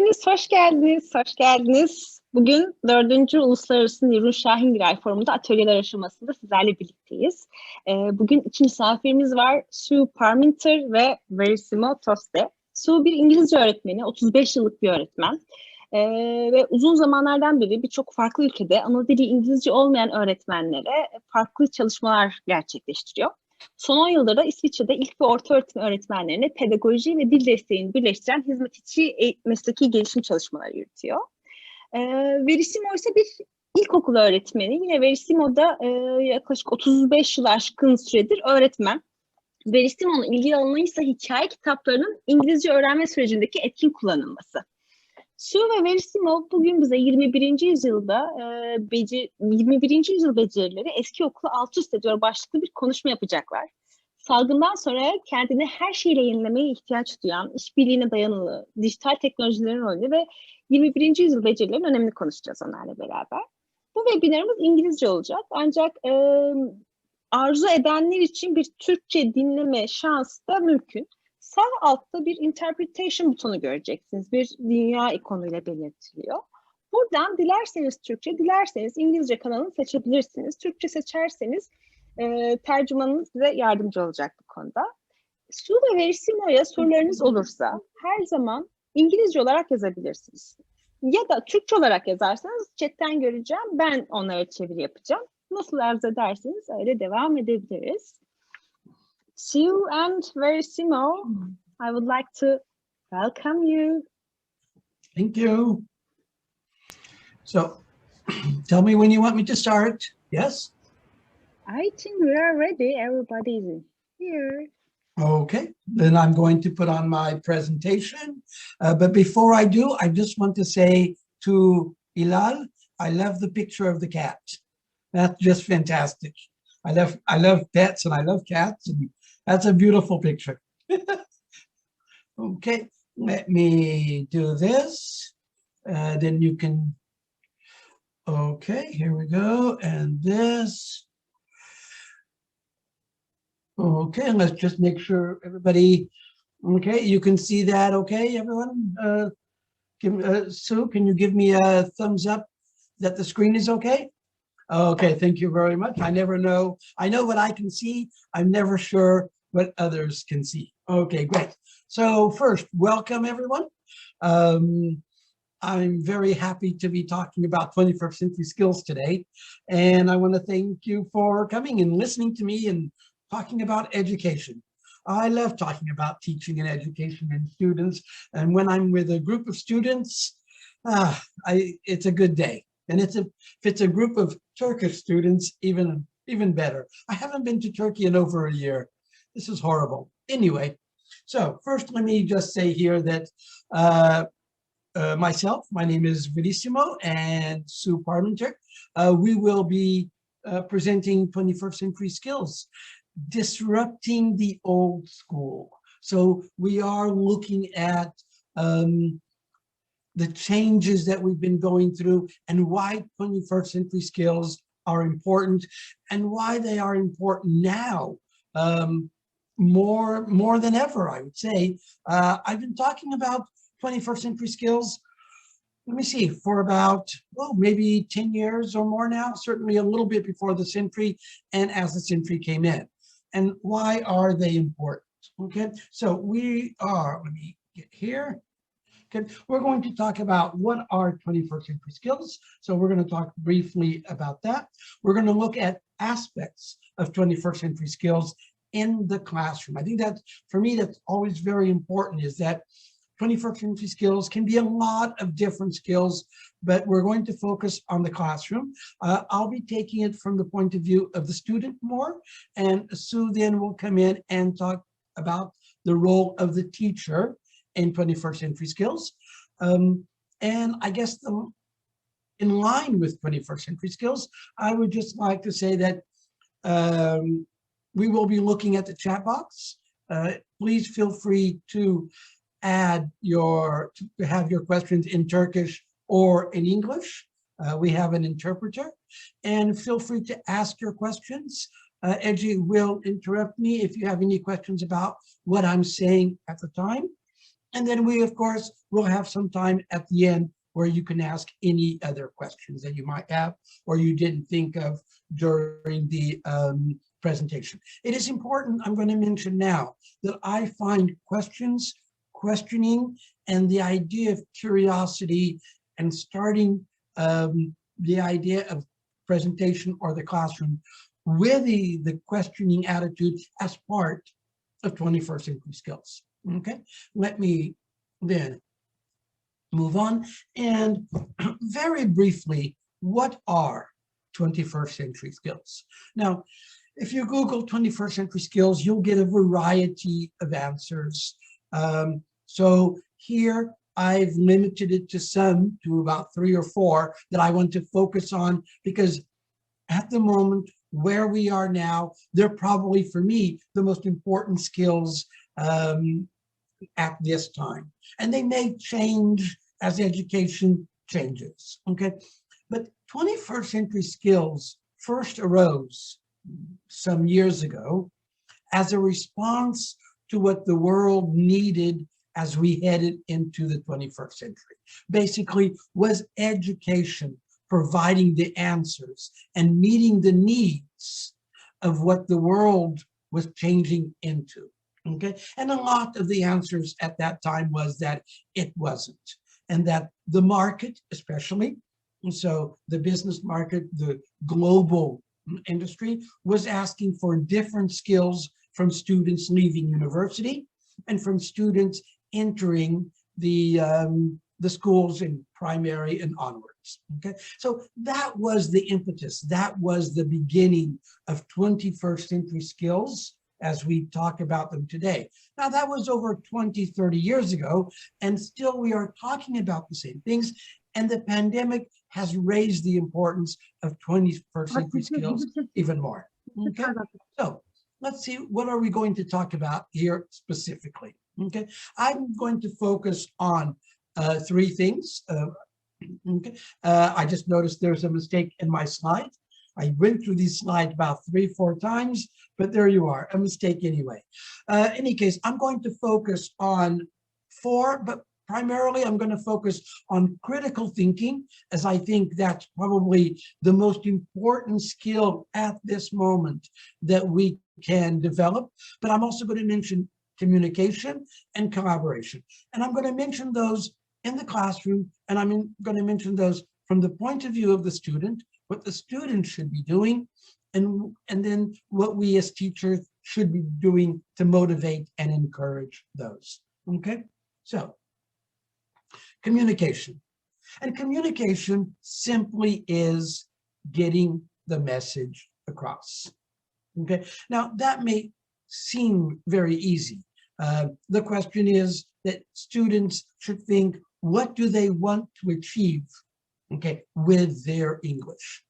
Hepiniz hoş geldiniz, hoş geldiniz. Bugün 4. Uluslararası Nurun Şahin Giray Forumu'nda atölyeler aşamasında sizlerle birlikteyiz. Bugün iki misafirimiz var. Parminter ve Verissimo Toste. Sue bir İngilizce öğretmeni, 35 yıllık bir öğretmen. Ve uzun zamanlardan beri birçok farklı ülkede ana dili İngilizce olmayan öğretmenlere farklı çalışmalar gerçekleştiriyor. Son 10 yılda da İsviçre'de ilk ve orta öğretim öğretmenlerine pedagoji ve dil desteğini birleştiren hizmet içi mesleki gelişim çalışmaları yürütüyor. Verissimo ise bir ilkokul öğretmeni. Yine Verissimo'da yaklaşık 35 yıl aşkın süredir öğretmen. Verissimo'nun ilgi alanı ise hikaye kitaplarının İngilizce öğrenme sürecindeki etkin kullanılması. Sue ve Verissimo bugün bize 21. yüzyılda 21. yüzyıl becerileri eski okulu alt üst ediyor başlıklı bir konuşma yapacaklar. Salgından sonra kendini her şeyle yenilemeye ihtiyaç duyan, işbirliğine dayanılı, dijital teknolojilerin rolü ve 21. yüzyıl becerilerinin önemini konuşacağız onlarla beraber. Bu webinarımız İngilizce olacak ancak arzu edenler için bir Türkçe dinleme şansı da mümkün. Sağ altta bir interpretation butonu göreceksiniz. Bir dünya ikonuyla belirtiliyor. Buradan dilerseniz Türkçe, dilerseniz İngilizce kanalını seçebilirsiniz. Türkçe seçerseniz tercümanınız size yardımcı olacak bu konuda. Sue ve Verissimo'ya sorularınız olursa her zaman İngilizce olarak yazabilirsiniz. Ya da Türkçe olarak yazarsanız chatten göreceğim. Ben onlara çeviri yapacağım. Nasıl arz ederseniz öyle devam edebiliriz. Sue and Verissimo, I would like to welcome you. Thank you. So, tell me when you want me to start. Yes? I think we are ready. Everybody's here. Okay, then I'm going to put on my presentation. But before I do, I just want to say to Ilal, I love the picture of the cat. That's just fantastic. I love pets and I love cats, and that's a beautiful picture. Okay, let me do this. Then you can, okay, here we go. And this. Okay, and let's just make sure everybody, okay, you can see that, okay, everyone? Sue, can you give me a thumbs up that the screen is okay? Okay, thank you very much. I never know. I know what I can see. I'm never sure what others can see. Okay, great. So first, welcome everyone. I'm very happy to be talking about 21st century skills today. And I want to thank you for coming and listening to me and talking about education. I love talking about teaching and education and students. And when I'm with a group of students, it's a good day. And if it's a group of Turkish students, even better. I haven't been to Turkey in over a year. This is horrible. Anyway, so first let me just say here that myself, my name is Verissimo, and Sue Parminter. We will be presenting 21st century skills, disrupting the old school. So we are looking at the changes that we've been going through and why 21st century skills are important and why they are important now more than ever, I would say. I've been talking about 21st century skills, let me see, for about, maybe 10 years or more now, certainly a little bit before the century and as the century came in. And why are they important? Okay, so we are, let me get here. Okay, we're going to talk about what are 21st century skills. So we're going to talk briefly about that. We're going to look at aspects of 21st century skills in the classroom. I think that, for me, that's always very important, is that 21st century skills can be a lot of different skills, but we're going to focus on the classroom. I'll be taking it from the point of view of the student more, and Sue then will come in and talk about the role of the teacher in 21st century skills. And I guess in line with 21st century skills, I would just like to say that we will be looking at the chat box. Please feel free to have your questions in Turkish or in English. We have an interpreter, and feel free to ask your questions. Edgy will interrupt me if you have any questions about what I'm saying at the time. And then we, of course, we'll have some time at the end where you can ask any other questions that you might have or you didn't think of during the presentation. It is important, I'm going to mention now, that I find questioning, and the idea of curiosity and starting the idea of presentation or the classroom with the questioning attitude as part of 21st century skills. Okay, let me then move on. And very briefly, what are 21st century skills? Now, if you Google 21st century skills, you'll get a variety of answers. So here I've limited it to about 3 or 4 that I want to focus on, because at the moment where we are now, they're probably, for me, the most important skills at this time. And they may change as education changes, okay? But 21st century skills first arose some years ago as a response to what the world needed as we headed into the 21st century. Basically, was education providing the answers and meeting the needs of what the world was changing into, okay? And a lot of the answers at that time was that it wasn't, and that the market, especially, so the business market, the global industry, was asking for different skills from students leaving university and from students entering the schools in primary and onwards, okay? So that was the impetus, that was the beginning of 21st century skills as we talk about them today. Now that was over 20, 30 years ago, and still we are talking about the same things, and the pandemic has raised the importance of 21st century skills even more, okay? So let's see, what are we going to talk about here specifically? Okay, I'm going to focus on 3 things. Okay, I just noticed there's a mistake in my slide. I went through these slides about 3 or 4 times, but there you are, a mistake anyway. Any case, I'm going to focus on 4, but primarily I'm going to focus on critical thinking, as I think that's probably the most important skill at this moment that we can develop. But I'm also going to mention communication and collaboration. And I'm going to mention those in the classroom, and I'm going to mention those from the point of view of the student, what the student should be doing, and then what we as teachers should be doing to motivate and encourage those, okay? So, communication. And communication simply is getting the message across, okay? Now, that may seem very easy. The question is that students should think, what do they want to achieve, okay, with their English?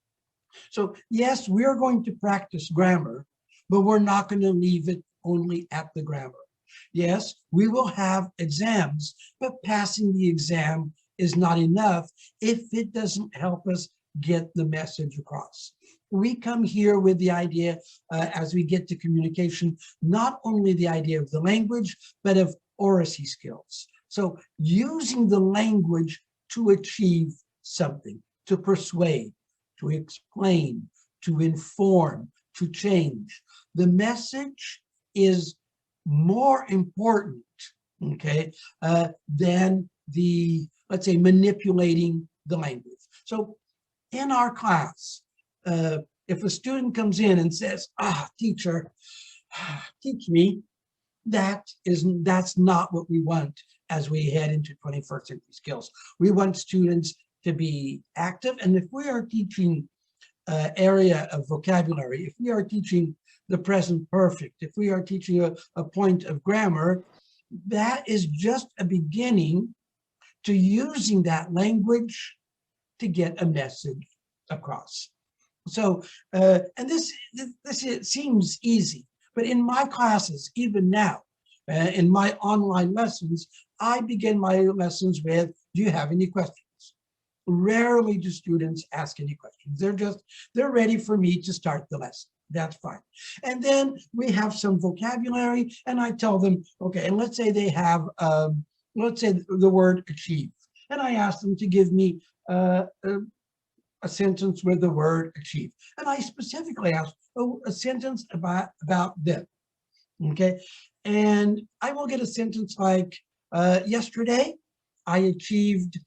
So yes, we're going to practice grammar, but we're not going to leave it only at the grammar. Yes, we will have exams, but passing the exam is not enough if it doesn't help us get the message across. We come here with the idea, as we get to communication, not only the idea of the language, but of oracy skills. So using the language to achieve something, to persuade, to explain, to inform, to change. The message is more important, okay, than the, let's say, manipulating the language. So in our class, if a student comes in and says, teacher, teach me, that's not what we want as we head into 21st century skills. We want students to be active, and if we are teaching area of vocabulary, if we are teaching the present perfect, if we are teaching a point of grammar, that is just a beginning to using that language to get a message across. So, and this seems easy, but in my classes, even now, in my online lessons, I begin my lessons with, do you have any questions? Rarely do students ask any questions. They're ready for me to start the lesson. That's fine. And then we have some vocabulary, and I tell them, okay, and let's say they have let's say the word achieve, and I asked them to give me a sentence with the word achieve. And I specifically asked, oh, a sentence about them, okay? And I will get a sentence like, yesterday, I achieved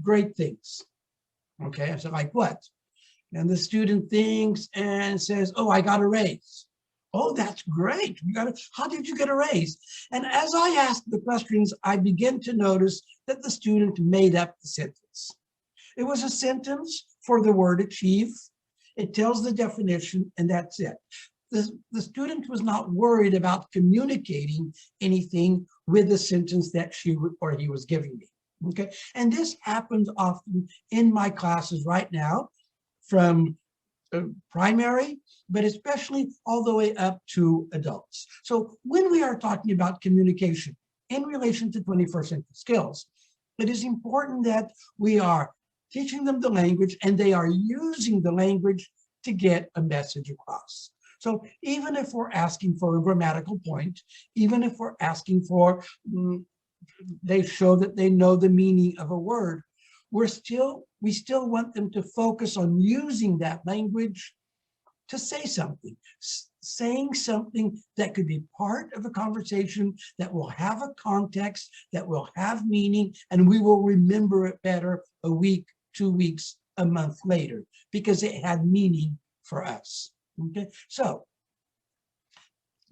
great things, okay? I said, like what? And the student thinks and says, oh, I got a raise. Oh, that's great. How did you get a raise? And as I asked the questions, I began to notice that the student made up the sentence. It was a sentence for the word achieve. It tells the definition, and that's it. The student was not worried about communicating anything with the sentence that she or he was giving me. Okay, and this happens often in my classes right now, from primary, but especially all the way up to adults. So when we are talking about communication in relation to 21st century skills, it is important that we are teaching them the language and they are using the language to get a message across. So even if we're asking for a grammatical point, even if we're asking for, they show that they know the meaning of a word, we still want them to focus on using that language to say something, saying something that could be part of a conversation that will have a context, that will have meaning, and we will remember it better a week, 2 weeks, a month later, because it had meaning for us. Okay, so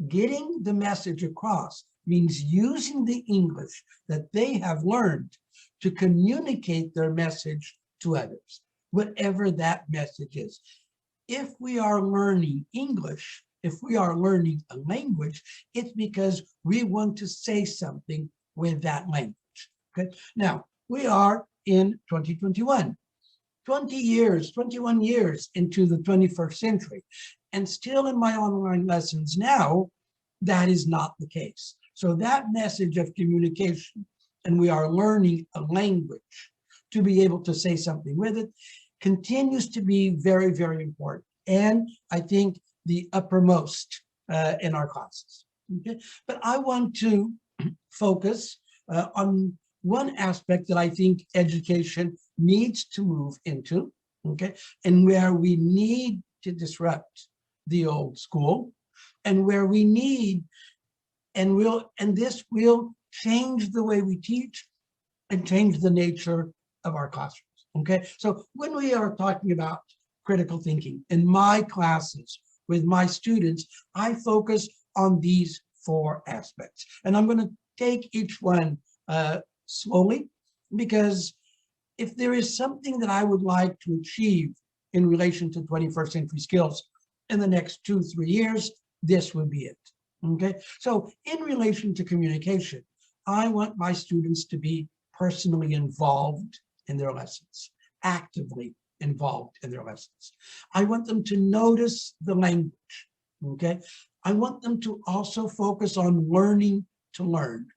getting the message across means using the English that they have learned to communicate their message to others, whatever that message is. If we are learning English, if we are learning a language, it's because we want to say something with that language. Okay, now we are in 2021. 21 years into the 21st century. And still in my online lessons now, that is not the case. So that message of communication, and we are learning a language to be able to say something with it, continues to be very, very important. And I think the uppermost in our classes. Okay? But I want to focus on one aspect that I think education needs to move into, okay, and where we need to disrupt the old school, and where we need, and this will change the way we teach and change the nature of our classrooms. Okay, so when we are talking about critical thinking in my classes with my students, I focus on these 4 aspects, and I'm going to take each one slowly, because if there is something that I would like to achieve in relation to 21st century skills in the next 2-3 years, this would be it. Okay, so in relation to communication, I want my students to be personally involved in their lessons, actively involved in their lessons. I want them to notice the language. Okay, I want them to also focus on learning to learn.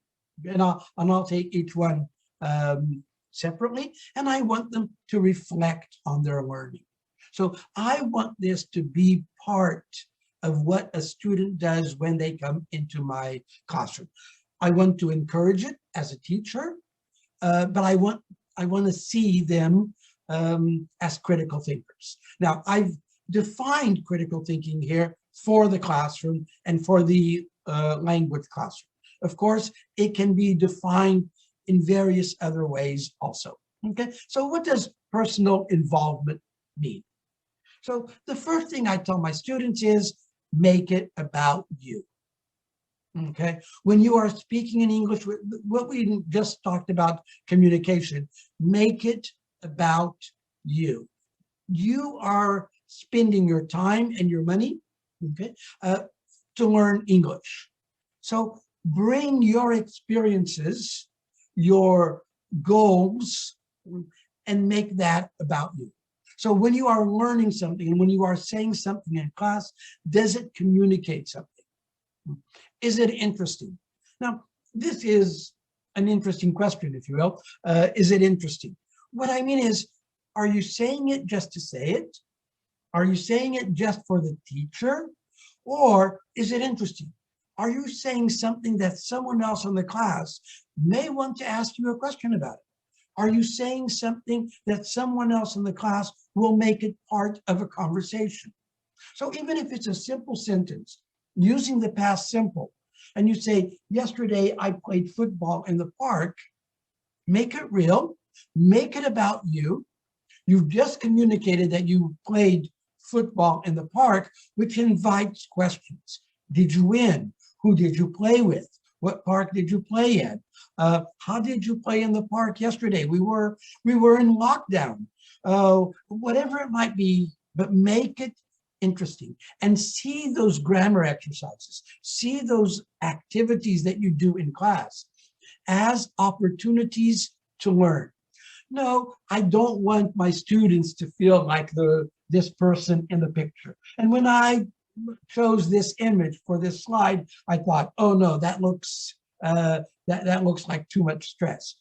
And I'll take each one separately, and I want them to reflect on their learning. So I want this to be part of what a student does when they come into my classroom. I want to encourage it as a teacher, but I want to see them as critical thinkers. Now, I've defined critical thinking here for the classroom and for the language classroom. Of course, it can be defined in various other ways also. Okay, so what does personal involvement mean? So the first thing I tell my students is, make it about you. Okay, when you are speaking in English, what we just talked about, communication, make it about you. You are spending your time and your money, okay, to learn English. So bring your experiences, your goals, and make that about you. So when you are learning something and when you are saying something in class, does it communicate something? Is it interesting? Now, this is an interesting question, if you will. Is it interesting? What I mean is, are you saying it just to say it? Are you saying it just for the teacher? Or is it interesting? Are you saying something that someone else in the class may want to ask you a question about it? Are you saying something that someone else in the class will make it part of a conversation? So even if it's a simple sentence, using the past simple, and you say, yesterday I played football in the park, make it real, make it about you. You've just communicated that you played football in the park, which invites questions. Did you win? Who did you play with? What park did you play in? How did you play in the park yesterday? We were in lockdown. Whatever it might be, but make it interesting and see those grammar exercises, see those activities that you do in class as opportunities to learn. No, I don't want my students to feel like this person in the picture. And when I chose this image for this slide, I thought, oh no, that looks like too much stress.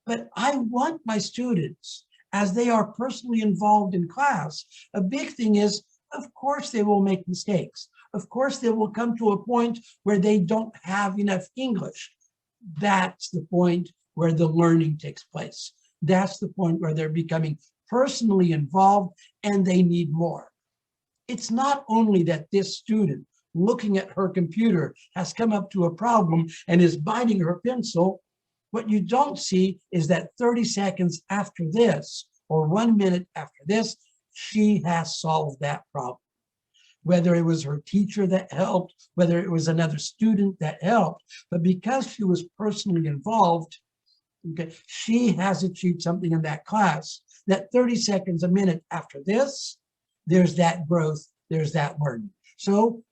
But I want my students, as they are personally involved in class, a big thing is, of course they will make mistakes. Of course they will come to a point where they don't have enough English. That's the point where the learning takes place. That's the point where they're becoming personally involved and they need more. It's not only that this student looking at her computer has come up to a problem and is biting her pencil. What you don't see is that 30 seconds after this, or 1 minute after this, she has solved that problem. Whether it was her teacher that helped, whether it was another student that helped, but because she was personally involved, okay, she has achieved something in that class. That 30 seconds, a minute after this, there's that growth, there's that learning. So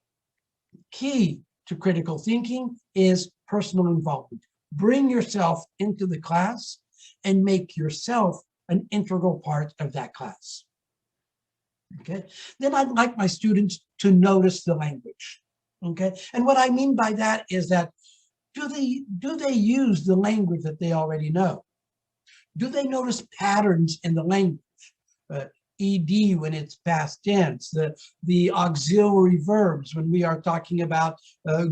key to critical thinking is personal involvement. Bring yourself into the class and make yourself an integral part of that class. Okay, then I'd like my students to notice the language. Okay, and what I mean by that is that do they use the language that they already know? Do they notice patterns in the language? ED when it's past tense, the auxiliary verbs when we are talking about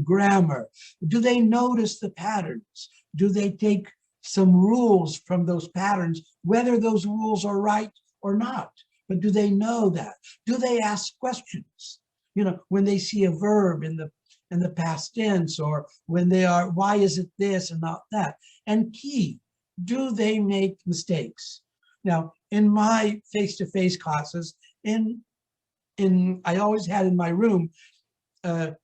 grammar. Do they notice the patterns? Do they take some rules from those patterns, whether those rules are right or not? But do they know that? Do they ask questions? You know, when they see a verb in the past tense, or when they are, why is it this and not that? And key, do they make mistakes? Now, in my face-to-face classes, I always had in my room a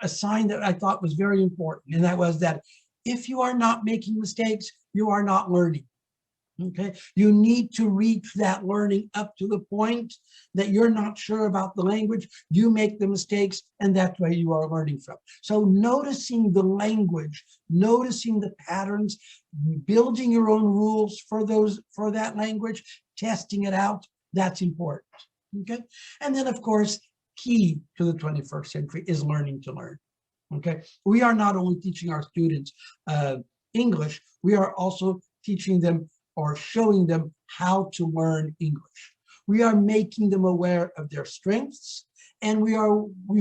sign that I thought was very important, and that was that if you are not making mistakes, you are not learning. Okay, you need to reach that learning up to the point that you're not sure about the language, you make the mistakes, and that's where you are learning from. So noticing the language, noticing the patterns, building your own rules for that language, testing it out, that's important. Okay, and then of course, key to the 21st century is learning to learn. Okay, we are not only teaching our students English, we are also teaching them or showing them how to learn English. We are making them aware of their strengths, and we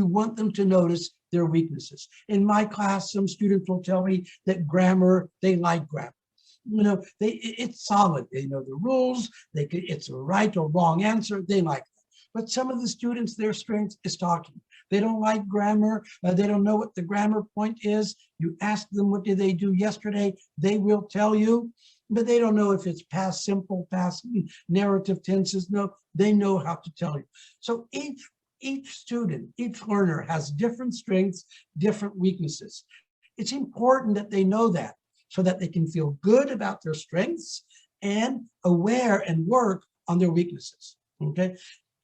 want them to notice their weaknesses. In my class, some students will tell me that grammar, they like grammar. You know, it's solid. They know the rules. It's a right or wrong answer. They like that. But some of the students, their strength is talking. They don't like grammar. They don't know what the grammar point is. You ask them, what did they do yesterday? They will tell you, but they don't know if it's past simple, past narrative tenses. No, they know how to tell you. So each student, each learner has different strengths, different weaknesses. It's important that they know that so that they can feel good about their strengths and aware and work on their weaknesses. Okay.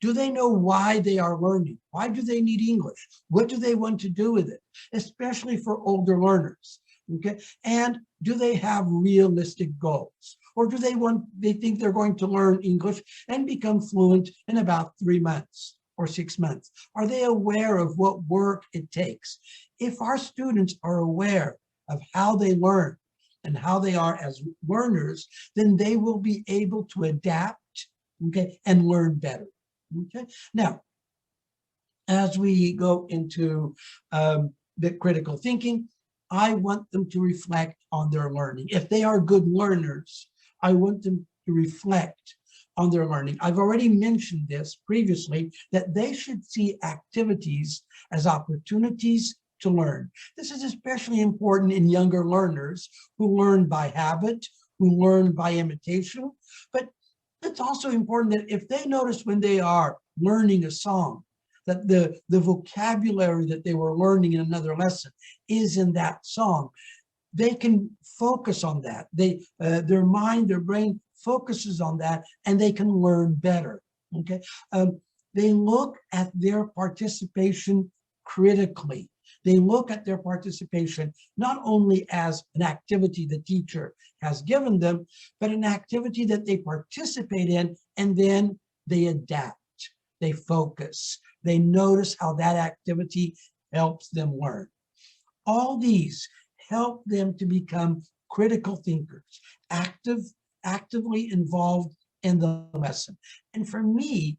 Do they know why they are learning? Why do they need English? What do they want to do with it? Especially for older learners. Okay, and do they have realistic goals? Or do they think they're going to learn English and become fluent in about 3 months or 6 months? Are they aware of what work it takes? If our students are aware of how they learn and how they are as learners, then they will be able to adapt, okay, and learn better. Okay, now, as we go into the critical thinking, I want them to reflect on their learning. If they are good learners, I want them to reflect on their learning. I've already mentioned this previously, that they should see activities as opportunities to learn. This is especially important in younger learners who learn by habit, who learn by imitation. But it's also important that if they notice when they are learning a song, that the vocabulary that they were learning in another lesson is in that song, they can focus on that. Their mind, their brain focuses on that, and they can learn better, okay? They look at their participation critically. They look at their participation not only as an activity the teacher has given them, but an activity that they participate in, and then they adapt, they focus, they notice how that activity helps them learn. All these help them to become critical thinkers, actively involved in the lesson. And for me,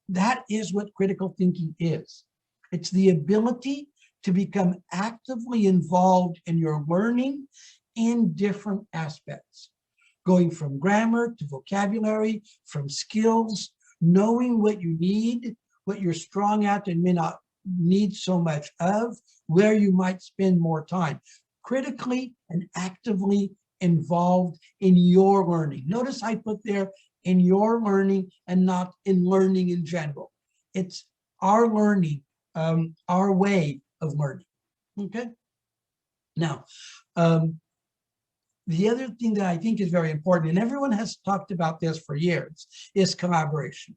that is what critical thinking is. It's the ability to become actively involved in your learning in different aspects, going from grammar to vocabulary, from skills, knowing what you need, what you're strong at and may not need so much of, where you might spend more time. Critically and actively involved in your learning. Notice I put there in your learning and not in learning in general. It's our learning, our way of learning, okay? Now, the other thing that I think is very important, and everyone has talked about this for years, is collaboration.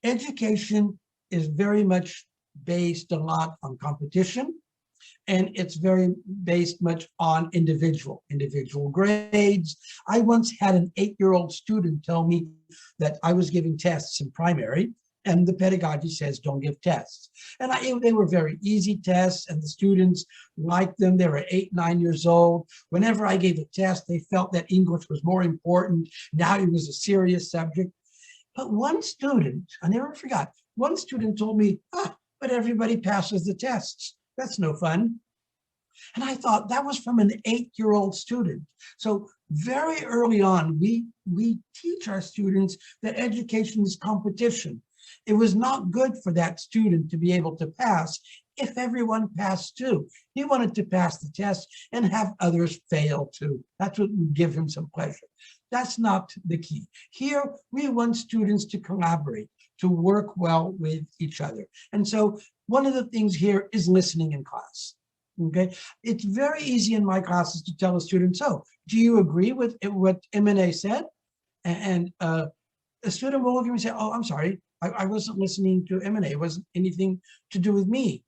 Education is very much based a lot on competition, and it's very based much on individual grades. I once had an 8-year-old student tell me that I was giving tests in primary, and the pedagogy says don't give tests. And they were very easy tests, and the students liked them. They were 8, 9 years old. Whenever I gave a test, they felt that English was more important. Now it was a serious subject. But one student, I never forgot, one student told me, but everybody passes the tests. That's no fun. And I thought that was from an 8-year-old student. So very early on, we teach our students that education is competition. It was not good for that student to be able to pass if everyone passed too. He wanted to pass the test and have others fail too. That's what would give him some pleasure. That's not the key. Here, we want students to collaborate, to work well with each other. And so one of the things here is listening in class, okay? It's very easy in my classes to tell a student, so do you agree with what M&A said? And a student will look at me and say, oh, I'm sorry, I wasn't listening to M&A. It wasn't anything to do with me.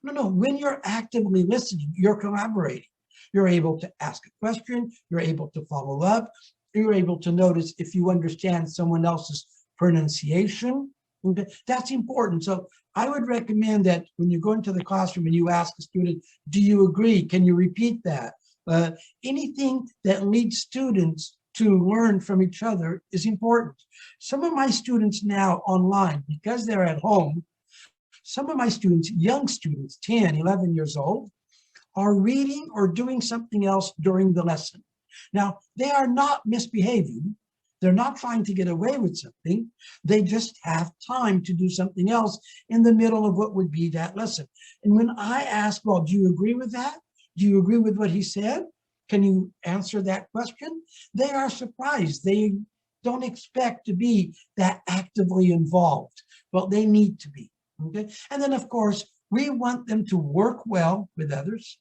No, when you're actively listening, you're collaborating. You're able to ask a question, you're able to follow up, you're able to notice if you understand someone else's pronunciation. Okay? That's important. So I would recommend that when you go into the classroom and you ask a student, do you agree? Can you repeat that? Anything that leads students to learn from each other is important. Some of my students now online, because they're at home, some of my students, young students, 10, 11 years old, are reading or doing something else during the lesson. Now, they are not misbehaving. They're not trying to get away with something. They just have time to do something else in the middle of what would be that lesson. And when I ask, well, do you agree with that? Do you agree with what he said? Can you answer that question? They are surprised. They don't expect to be that actively involved. Well, they need to be, okay? And then, of course, we want them to work well with others,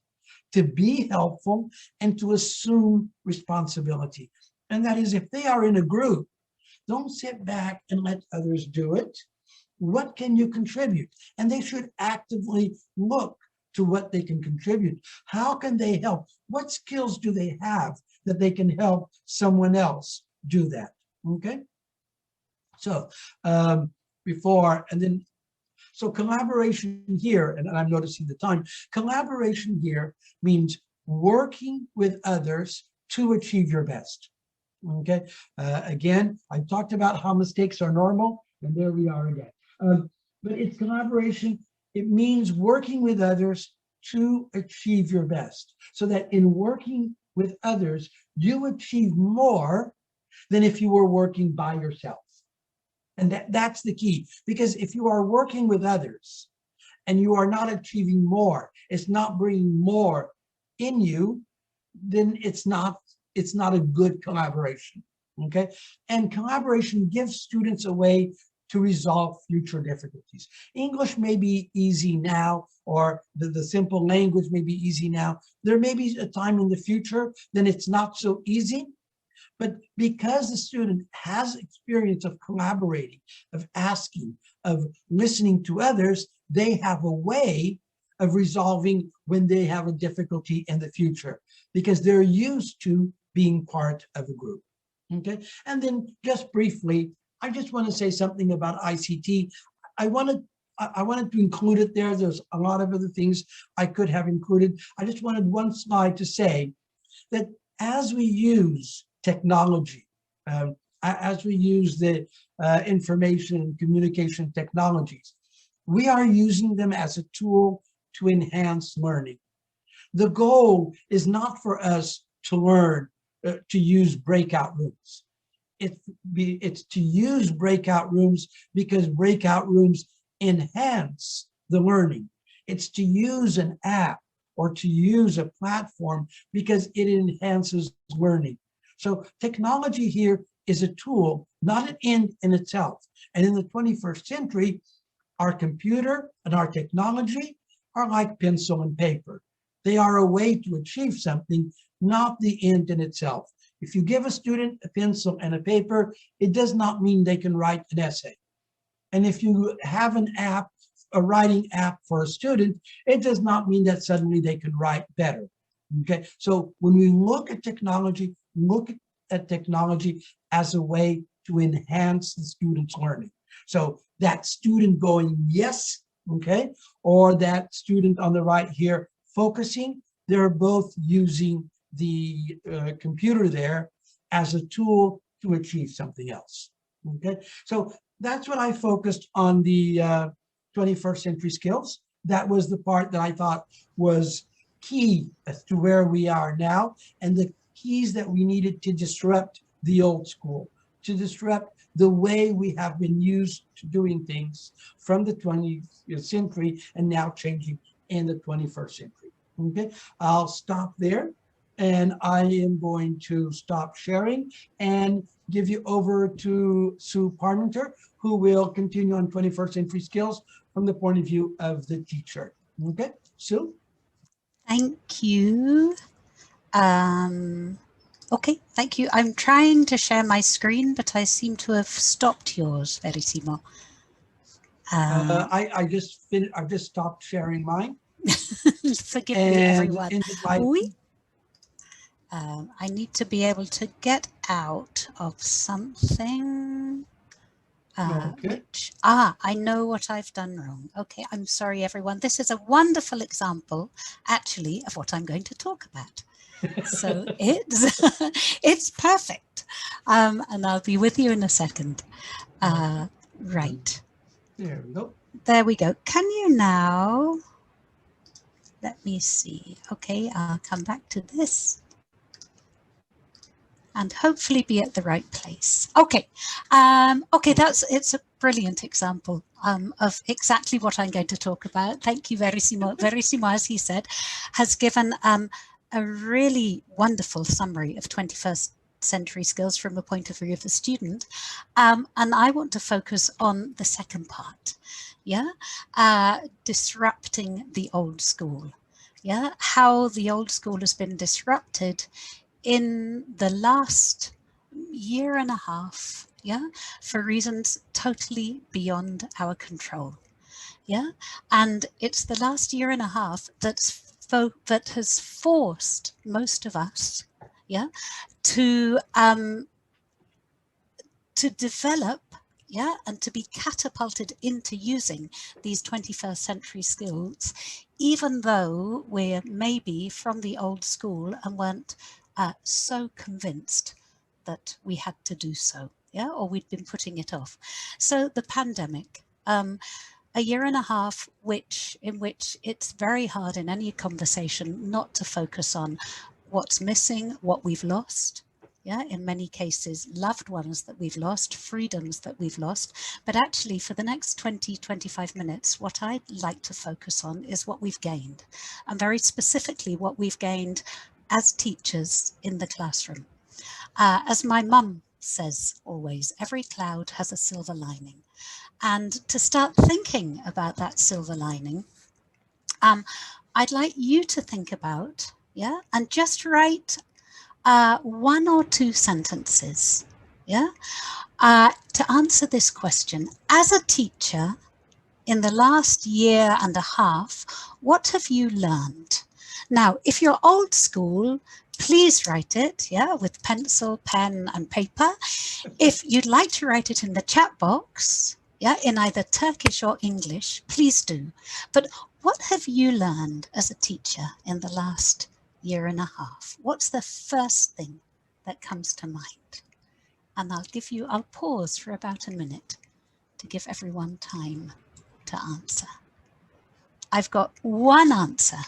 to be helpful, and to assume responsibility. And that is, if they are in a group, don't sit back and let others do it. What can you contribute? And they should actively look to what they can contribute. How can they help? What skills do they have that they can help someone else do that? Okay. So so collaboration here, and I'm noticing the time, collaboration here means working with others to achieve your best. Okay. Again, I talked about how mistakes are normal, and there we are again. But it's collaboration. It means working with others to achieve your best, so that in working with others, you achieve more than if you were working by yourself. And that's the key, because if you are working with others and you are not achieving more, it's not bringing more in you, then it's not a good collaboration. Okay, and collaboration gives students a way to resolve future difficulties. English may be easy now, or the simple language may be easy now. There may be a time in the future then it's not so easy, but because the student has experience of collaborating, of asking, of listening to others, they have a way of resolving when they have a difficulty in the future, because they're used to being part of a group. Okay, and then just briefly, I just want to say something about ICT. I wanted to include it there. There's a lot of other things I could have included. I just wanted one slide to say that as we use technology, as we use the information and communication technologies, we are using them as a tool to enhance learning. The goal is not for us to learn to use breakout rooms. It's to use breakout rooms because breakout rooms enhance the learning. It's to use an app or to use a platform because it enhances learning. So technology here is a tool, not an end in itself. And in the 21st century, our computer and our technology are like pencil and paper. They are a way to achieve something, not the end in itself. If you give a student a pencil and a paper, it does not mean they can write an essay. And if you have an app, a writing app for a student, it does not mean that suddenly they can write better. Okay, so when we look at technology as a way to enhance the student's learning. So that student going yes, okay, or that student on the right here focusing, they're both using the computer there as a tool to achieve something else. Okay, so that's what I focused on, the 21st century skills. That was the part that I thought was key as to where we are now, and the keys that we needed to disrupt the old school, to disrupt the way we have been used to doing things from the 20th century and now changing in the 21st century. Okay, I'll stop there, and I am going to stop sharing and give you over to Sue Parminter, who will continue on 21st century skills from the point of view of the teacher. Okay, Sue? Thank you. Okay, thank you. I'm trying to share my screen, but I seem to have stopped yours, Verissimo. I just stopped sharing mine. Forgive me, everyone. Oui. I need to be able to get out of something. Okay. I know what I've done wrong. Okay, I'm sorry, everyone. This is a wonderful example, actually, of what I'm going to talk about. So it's perfect. And I'll be with you in a second. Right. There we go. There we go. Can you now? Let me see. Okay, I'll come back to this and hopefully be at the right place. Okay, okay, it's a brilliant example of exactly what I'm going to talk about. Thank you, Verissimo. Verissimo, as he said, has given a really wonderful summary of 21st century skills from the point of view of the student. And I want to focus on the second part, disrupting the old school. How the old school has been disrupted in the last year and a half, for reasons totally beyond our control. And it's the last year and a half that has forced most of us, to develop, and to be catapulted into using these 21st century skills, even though we're maybe from the old school and weren't so convinced that we had to do so, or we'd been putting it off. So the pandemic, a year and a half in which it's very hard in any conversation not to focus on what's missing, what we've lost. Yeah, in many cases, loved ones that we've lost, freedoms that we've lost. But actually, for the next 20, 25 minutes, what I'd like to focus on is what we've gained, and very specifically what we've gained as teachers in the classroom. As my mum says always, every cloud has a silver lining. And to start thinking about that silver lining, I'd like you to think about, yeah, and just write 1 or 2 sentences, yeah, to answer this question. As a teacher, in the last year and a half, what have you learned? Now, if you're old school, please write it, yeah, with pencil, pen, and paper. If you'd like to write it in the chat box, yeah, in either Turkish or English, please do. But what have you learned as a teacher in the last year and a half? What's the first thing that comes to mind? And I'll pause for about a minute to give everyone time to answer. I've got 1 answer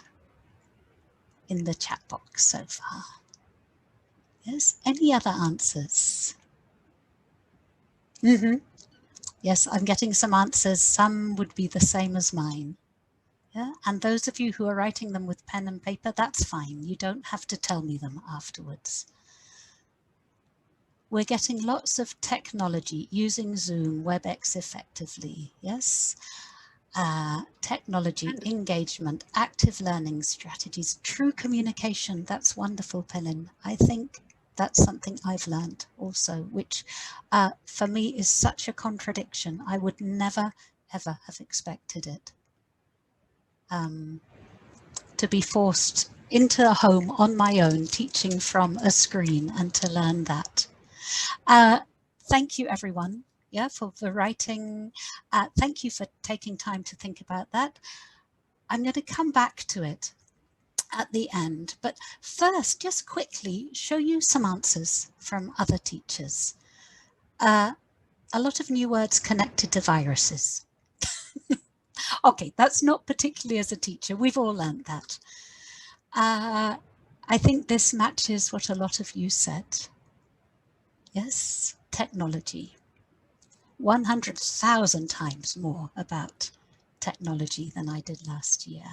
in the chat box so far. Yes, any other answers? Yes, I'm getting some answers. Some would be the same as mine. Yeah, and those of you who are writing them with pen and paper, that's fine. You don't have to tell me them afterwards. We're getting lots of technology, using Zoom, WebEx effectively, yes? Technology, engagement, active learning strategies, true communication. That's wonderful, Pelin. I think that's something I've learned also, which for me is such a contradiction. I would never, ever have expected it. To be forced into a home on my own, teaching from a screen, and to learn that. Thank you, everyone, yeah, for the writing. Thank you for taking time to think about that. I'm going to come back to it at the end, but first, just quickly show you some answers from other teachers. A lot of new words connected to viruses. Okay, that's not particularly as a teacher. We've all learned that. I think this matches what a lot of you said. Yes, technology. 100,000 times more about technology than I did last year.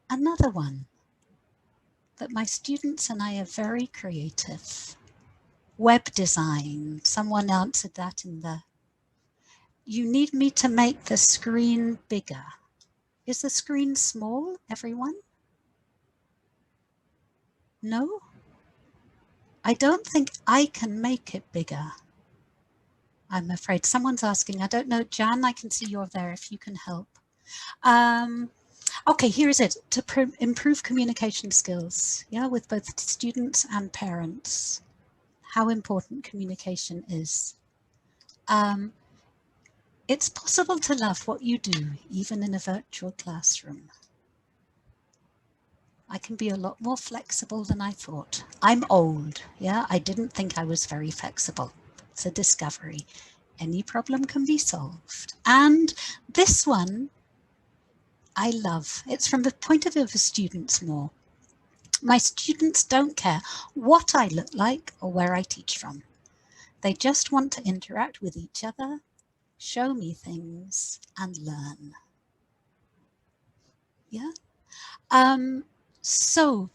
Another one, that my students and I are very creative. Web design, someone answered that in the, you need me to make the screen bigger. Is the screen small, everyone? No? I don't think I can make it bigger. I'm afraid someone's asking. I don't know, Jan, I can see you're there if you can help. Okay, here is it. To improve communication skills, yeah, with both students and parents. How important communication is. It's possible to love what you do, even in a virtual classroom. I can be a lot more flexible than I thought. I'm old, yeah, I didn't think I was very flexible. It's a discovery. Any problem can be solved. And this one, I love. It's from the point of view of the students more. My students don't care what I look like or where I teach from. They just want to interact with each other, show me things, and learn. Yeah? So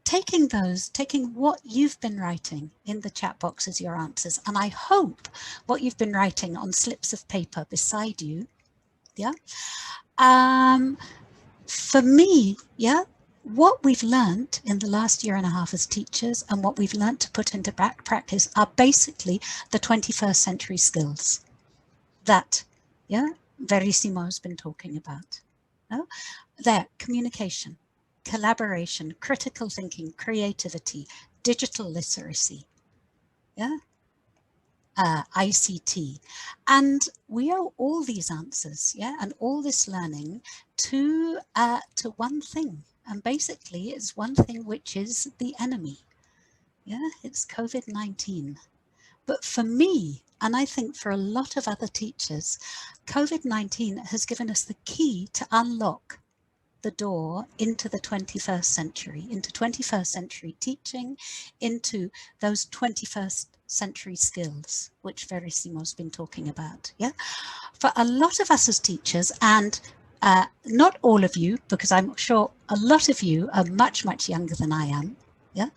taking what you've been writing in the chat box as your answers, and I hope what you've been writing on slips of paper beside you, yeah? For me, yeah, what we've learned in the last year and a half as teachers and what we've learned to put into practice are basically the 21st century skills that, yeah, Verissimo has been talking about. No? There, communication, collaboration, critical thinking, creativity, digital literacy, yeah, ICT, and we owe all these answers, yeah, and all this learning to one thing, and basically it's one thing, which is the enemy, yeah, it's COVID-19. But for me, And I think for a lot of other teachers, COVID-19 has given us the key to unlock the door into the 21st century, into 21st century teaching, into those 21st century skills, which Verissimo's been talking about. Yeah, for a lot of us as teachers, and not all of you, because I'm sure a lot of you are much, much younger than I am. Yeah,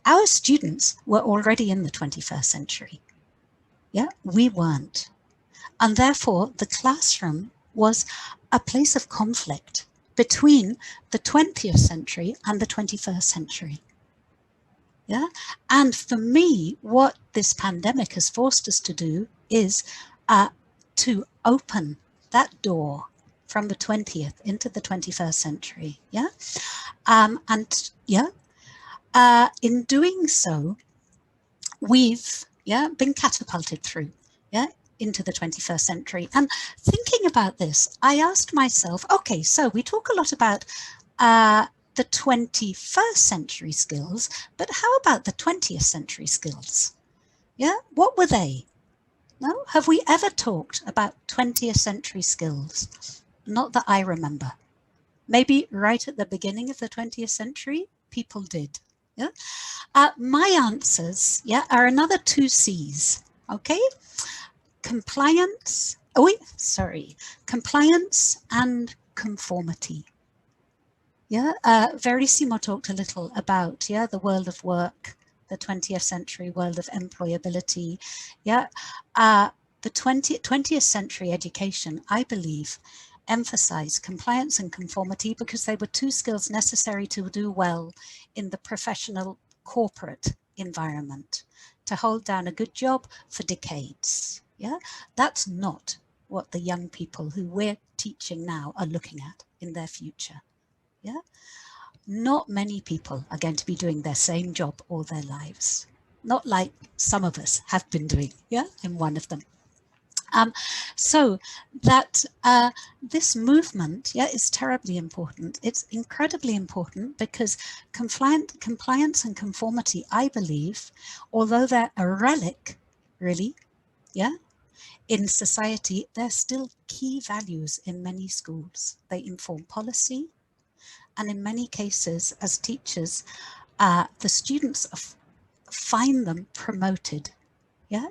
our students were already in the 21st century. Yeah, we weren't. And therefore, the classroom was a place of conflict between the 20th century and the 21st century. Yeah. And for me, what this pandemic has forced us to do is to open that door from the 20th into the 21st century. Yeah. And yeah, in doing so, we've been catapulted through into the 21st century. And thinking about this, I asked myself, okay, so we talk a lot about the 21st century skills, but how about the 20th century skills? Yeah, what were they? No, have we ever talked about 20th century skills? Not that I remember. Maybe right at the beginning of the 20th century, people did. Yeah. My answers, are another 2 C's. Okay. Compliance. Compliance and conformity. Yeah. Verissimo talked a little about the world of work, the 20th century world of employability. Yeah. The 20th century education, I believe, emphasize compliance and conformity because they were 2 skills necessary to do well in the professional corporate environment, to hold down a good job for decades. Yeah, that's not what the young people who we're teaching now are looking at in their future. Yeah, not many people are going to be doing their same job all their lives, not like some of us have been doing. Yeah, I'm one of them. So that this movement is terribly important. It's incredibly important because compliance and conformity, I believe, although they're a relic, really, in society, they're still key values in many schools. They inform policy, and in many cases, as teachers, the students find them promoted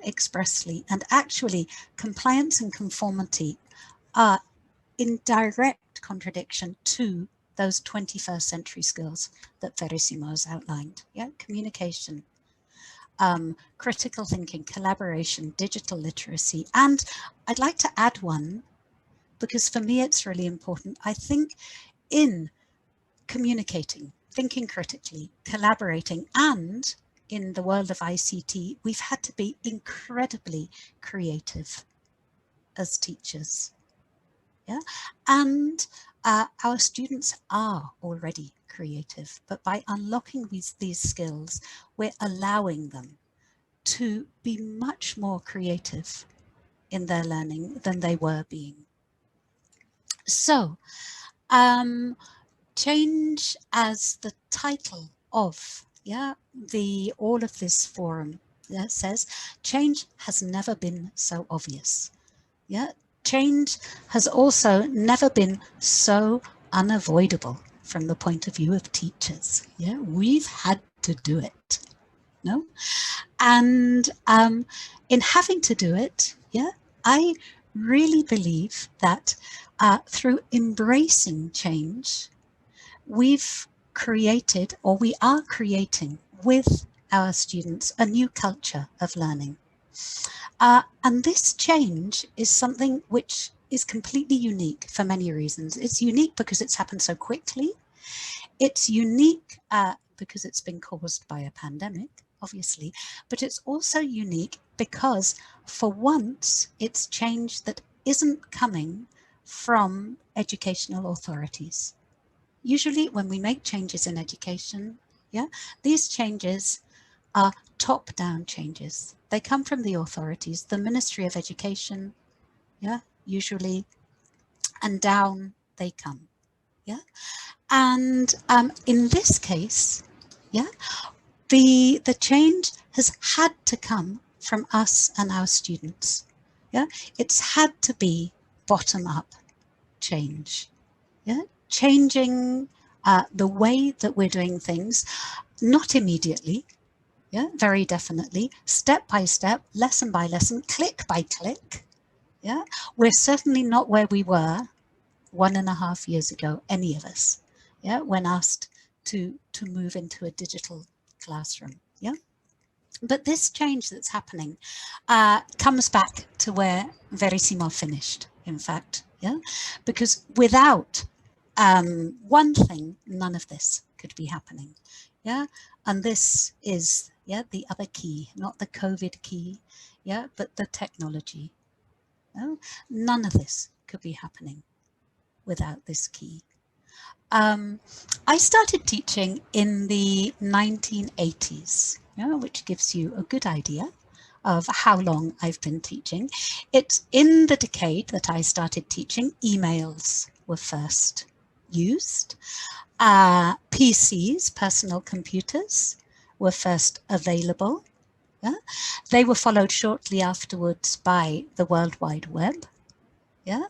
expressly. And actually, compliance and conformity are in direct contradiction to those 21st century skills that Verissimo has outlined. Communication, critical thinking, collaboration, digital literacy. And I'd like to add one, because for me it's really important. I think in communicating, thinking critically, collaborating, and in the world of ICT, we've had to be incredibly creative as teachers. And our students are already creative, but by unlocking these skills, we're allowing them to be much more creative in their learning than they were being. So, change as the title of all of this forum says, change has never been so obvious. Change has also never been so unavoidable from the point of view of teachers. We've had to do it. No, and in having to do it, I really believe that through embracing change, we've created, or we are creating with our students, a new culture of learning. And this change is something which is completely unique for many reasons. It's unique because it's happened so quickly. It's unique because it's been caused by a pandemic, obviously, but it's also unique because for once it's change that isn't coming from educational authorities. Usually when we make changes in education, these changes are top-down changes. They come from the authorities, the Ministry of Education, usually, and down they come. And in this case, the change has had to come from us and our students. Yeah, it's had to be bottom up change. Yeah, changing the way that we're doing things, not immediately. Yeah, very definitely, step by step, lesson by lesson, click by click. Yeah, we're certainly not where we were 1.5 years ago, any of us, yeah, when asked to move into a digital classroom. Yeah, but this change that's happening comes back to where Verissimo finished, in fact. Yeah, because without one thing, none of this could be happening. Yeah, and this is, yeah, the other key, not the COVID key, yeah, but the technology. No? None of this could be happening without this key. I started teaching in the 1980s, yeah, which gives you a good idea of how long I've been teaching. It's in the decade that I started teaching, emails were first used. PCs, personal computers, were first available. Yeah? They were followed shortly afterwards by the World Wide Web, yeah,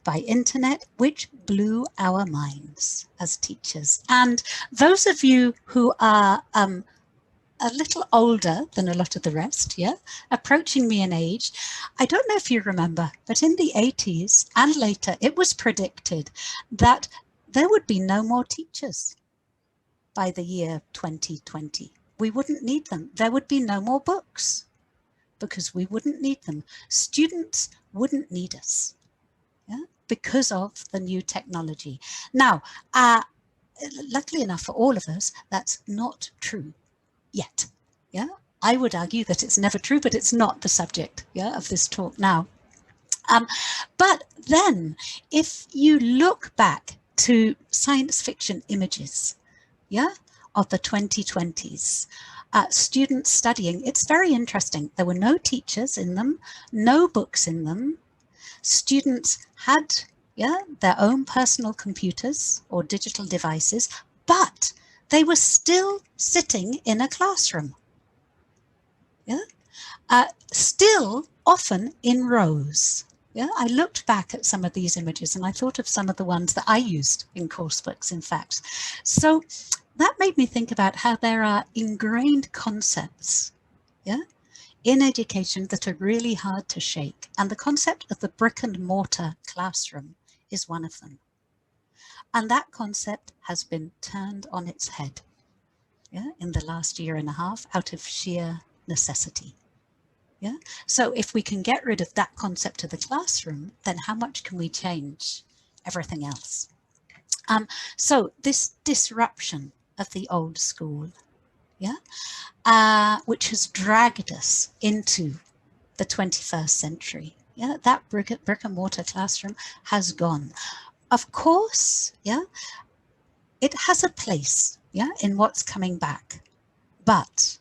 by internet, which blew our minds as teachers. And those of you who are a little older than a lot of the rest, yeah, approaching me in age, I don't know if you remember, but in the 80s and later, it was predicted that there would be no more teachers by the year 2020. We wouldn't need them. There would be no more books because we wouldn't need them. Students wouldn't need us, yeah, because of the new technology. Now, luckily enough for all of us, that's not true yet. Yeah, I would argue that it's never true, but it's not the subject, yeah, of this talk now. But then if you look back to science fiction images, yeah, of the 2020s, students studying, it's very interesting. There were no teachers in them, no books in them. Students had, yeah, their own personal computers or digital devices, but they were still sitting in a classroom. Yeah, still often in rows. Yeah, I looked back at some of these images and I thought of some of the ones that I used in coursebooks, in fact. So that made me think about how there are ingrained concepts, yeah, in education that are really hard to shake. And the concept of the brick and mortar classroom is one of them. And that concept has been turned on its head, yeah, in the last 1.5 years out of sheer necessity. Yeah. So if we can get rid of that concept of the classroom, then how much can we change everything else? So this disruption of the old school, yeah, which has dragged us into the 21st century. Yeah, that brick and mortar classroom has gone. Of course, yeah, it has a place, yeah, in what's coming back, but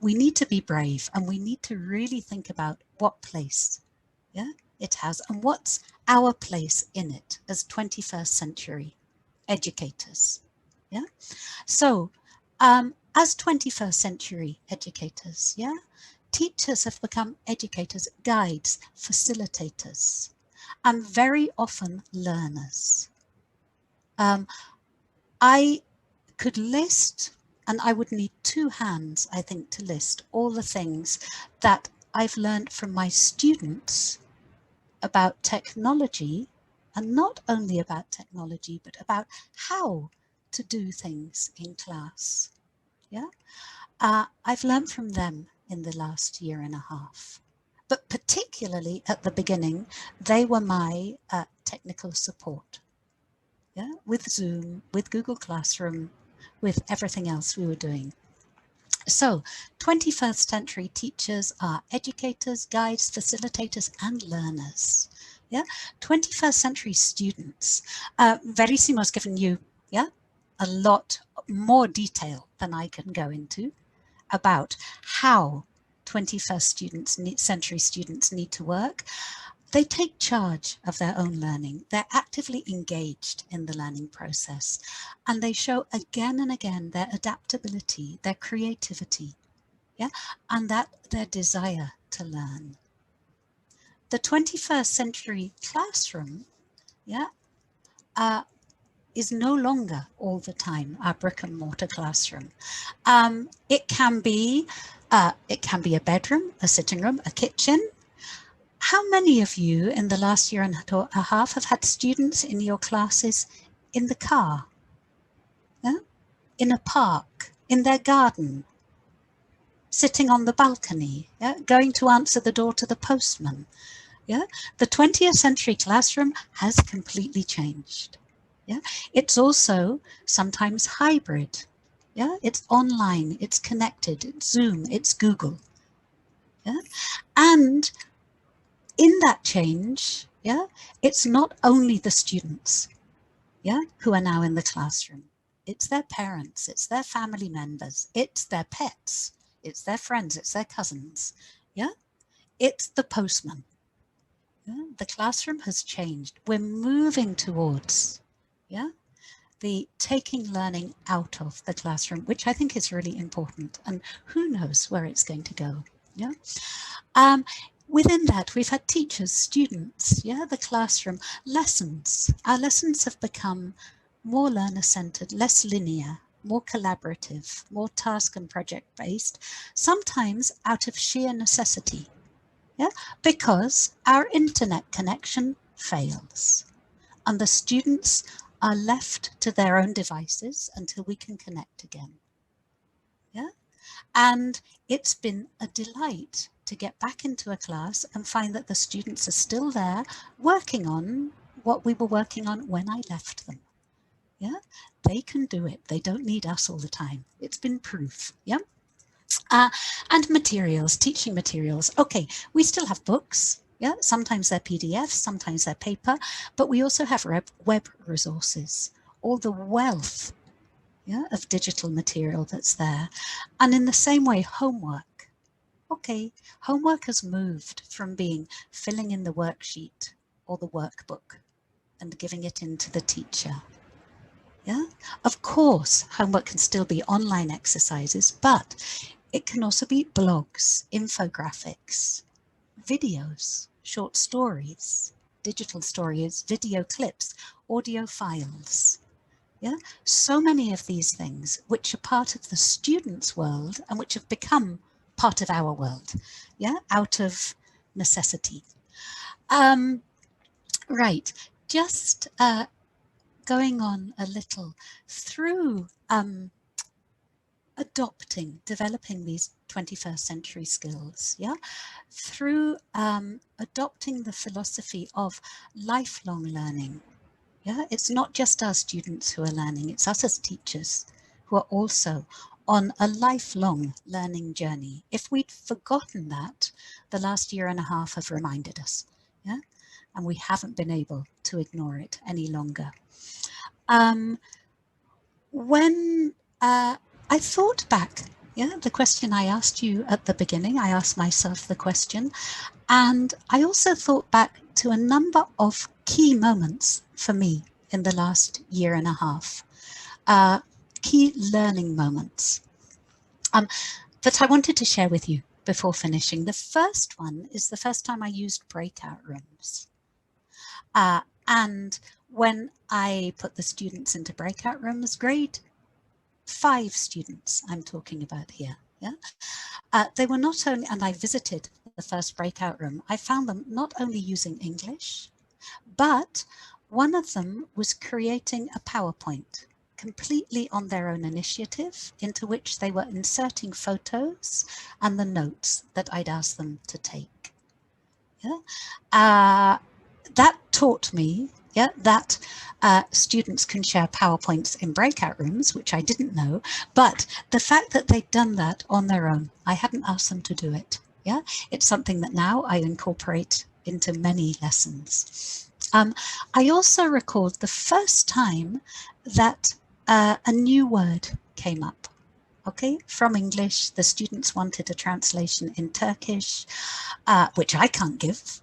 we need to be brave and we need to really think about what place, yeah, it has and what's our place in it as 21st century educators. Yeah, so as 21st century educators, yeah, teachers have become educators, guides, facilitators, and very often learners. I could list, and I would need 2 hands, I think, to list all the things that I've learned from my students about technology, and not only about technology, but about how to do things in class. Yeah, I've learned from them in the last 1.5 years, but particularly at the beginning, they were my technical support. Yeah, with Zoom, with Google Classroom, with everything else we were doing. So 21st century teachers are educators, guides, facilitators, and learners. Yeah, 21st century students. Verissimo's given you, yeah, a lot more detail than I can go into about how 21st century students need to work. They take charge of their own learning. They're actively engaged in the learning process, and they show again and again their adaptability, their creativity. yeah, and that their desire to learn. The 21st century classroom, yeah, is no longer all the time our brick and mortar classroom. It can be a bedroom, a sitting room, a kitchen. How many of you in the last year and a half have had students in your classes in the car, yeah? In a park, in their garden, sitting on the balcony, yeah? Going to answer the door to the postman? Yeah? The 20th century classroom has completely changed. Yeah? It's also sometimes hybrid. Yeah? It's online, it's connected, it's Zoom, it's Google. Yeah? And in that change, yeah, it's not only the students, yeah, who are now in the classroom. It's their parents, it's their family members, it's their pets, it's their friends, it's their cousins. Yeah, it's the postman. Yeah? The classroom has changed. We're moving towards, yeah, the taking learning out of the classroom, which I think is really important. And who knows where it's going to go. Yeah. Within that, we've had teachers, students, yeah, the classroom, lessons. Our lessons have become more learner-centered, less linear, more collaborative, more task and project-based, sometimes out of sheer necessity, yeah, because our internet connection fails and the students are left to their own devices until we can connect again. Yeah, and it's been a delight to get back into a class and find that the students are still there working on what we were working on when I left them. Yeah, they can do it. They don't need us all the time. It's been proof. Yeah. And materials, teaching materials. Okay, we still have books. Yeah, sometimes they're PDFs, sometimes they're paper, but we also have web resources, all the wealth, yeah, of digital material that's there. And in the same way, homework. Okay, homework has moved from being filling in the worksheet or the workbook and giving it into the teacher. Yeah, of course, homework can still be online exercises, but it can also be blogs, infographics, videos, short stories, digital stories, video clips, audio files. Yeah, so many of these things which are part of the student's world and which have become part of our world, yeah, out of necessity. Right, just going on a little through developing these 21st century skills, yeah, through adopting the philosophy of lifelong learning. Yeah, it's not just our students who are learning, it's us as teachers who are also on a lifelong learning journey. If we'd forgotten that, the last year and a half have reminded us, yeah, and we haven't been able to ignore it any longer. When I thought back, yeah, the question I asked you at the beginning, I asked myself the question, and I also thought back to a number of key moments for me in the last year and a half, key learning moments that I wanted to share with you before finishing. The first one is the first time I used breakout rooms. And when I put the students into breakout rooms, grade 5 students I'm talking about here, yeah, they were not only, and I visited the first breakout room, I found them not only using English, but one of them was creating a PowerPoint completely on their own initiative, into which they were inserting photos and the notes that I'd asked them to take. Yeah, that taught me, yeah, that students can share PowerPoints in breakout rooms, which I didn't know, but the fact that they'd done that on their own, I hadn't asked them to do it. Yeah, it's something that now I incorporate into many lessons. I also recalled the first time that a new word came up. Okay, from English, the students wanted a translation in Turkish, which I can't give.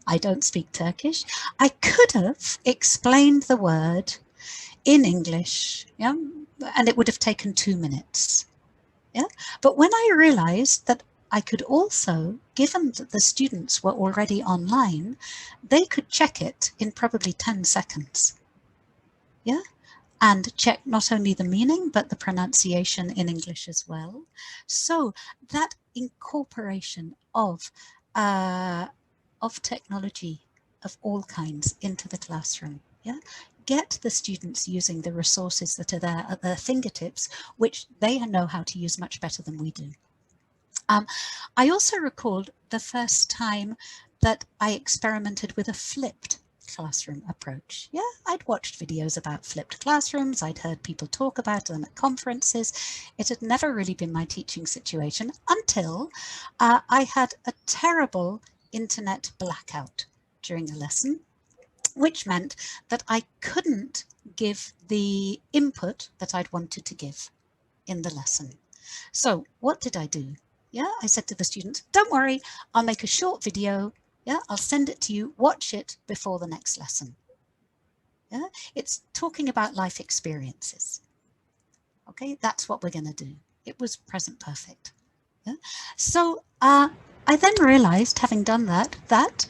I don't speak Turkish. I could have explained the word in English, yeah, and it would have taken 2 minutes. Yeah, but when I realized that I could also, given that the students were already online, they could check it in probably 10 seconds. Yeah, and check not only the meaning, but the pronunciation in English as well. So that incorporation of technology of all kinds into the classroom, yeah, get the students using the resources that are there at their fingertips, which they know how to use much better than we do. I also recalled the first time that I experimented with a flipped classroom approach. Yeah, I'd watched videos about flipped classrooms. I'd heard people talk about them at conferences. It had never really been my teaching situation until I had a terrible internet blackout during a lesson, which meant that I couldn't give the input that I'd wanted to give in the lesson. So what did I do? Yeah, I said to the students, don't worry, I'll make a short video. Yeah, I'll send it to you. Watch it before the next lesson. Yeah, it's talking about life experiences. Okay, that's what we're going to do. It was present perfect. Yeah? So I then realized, having done that, that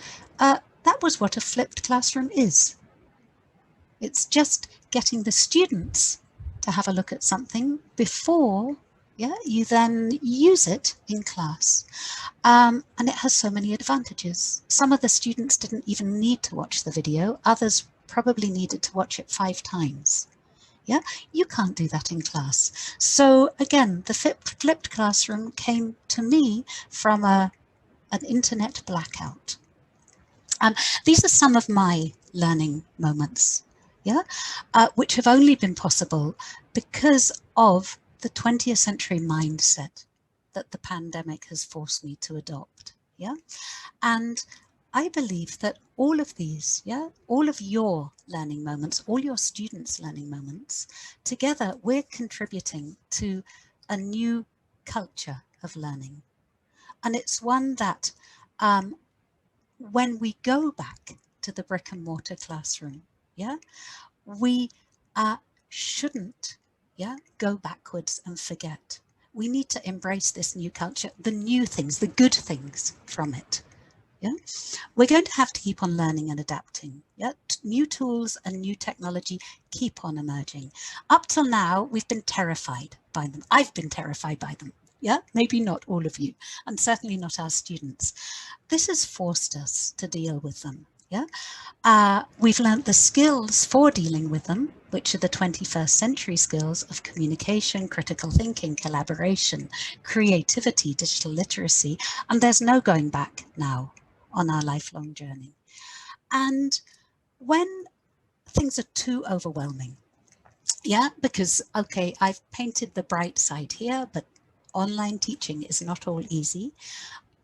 was what a flipped classroom is. It's just getting the students to have a look at something before you then use it in class. And it has so many advantages. Some of the students didn't even need to watch the video. Others probably needed to watch it 5 times. Yeah, you can't do that in class. So again, the flipped classroom came to me from an internet blackout. These are some of my learning moments, which have only been possible because of the 20th century mindset that the pandemic has forced me to adopt. And I believe that all of these, all of your learning moments, all your students' learning moments, together we're contributing to a new culture of learning. And it's one that when we go back to the brick and mortar classroom, we shouldn't go backwards and forget. We need to embrace this new culture, the new things, the good things from it. We're going to have to keep on learning and adapting. New tools and new technology keep on emerging. Up till now, we've been terrified by them. I've been terrified by them. Maybe not all of you, and certainly not our students. This has forced us to deal with them. We've learned the skills for dealing with them, which are the 21st century skills of communication, critical thinking, collaboration, creativity, digital literacy, and there's no going back now on our lifelong journey. And when things are too overwhelming, because, okay, I've painted the bright side here, but online teaching is not all easy.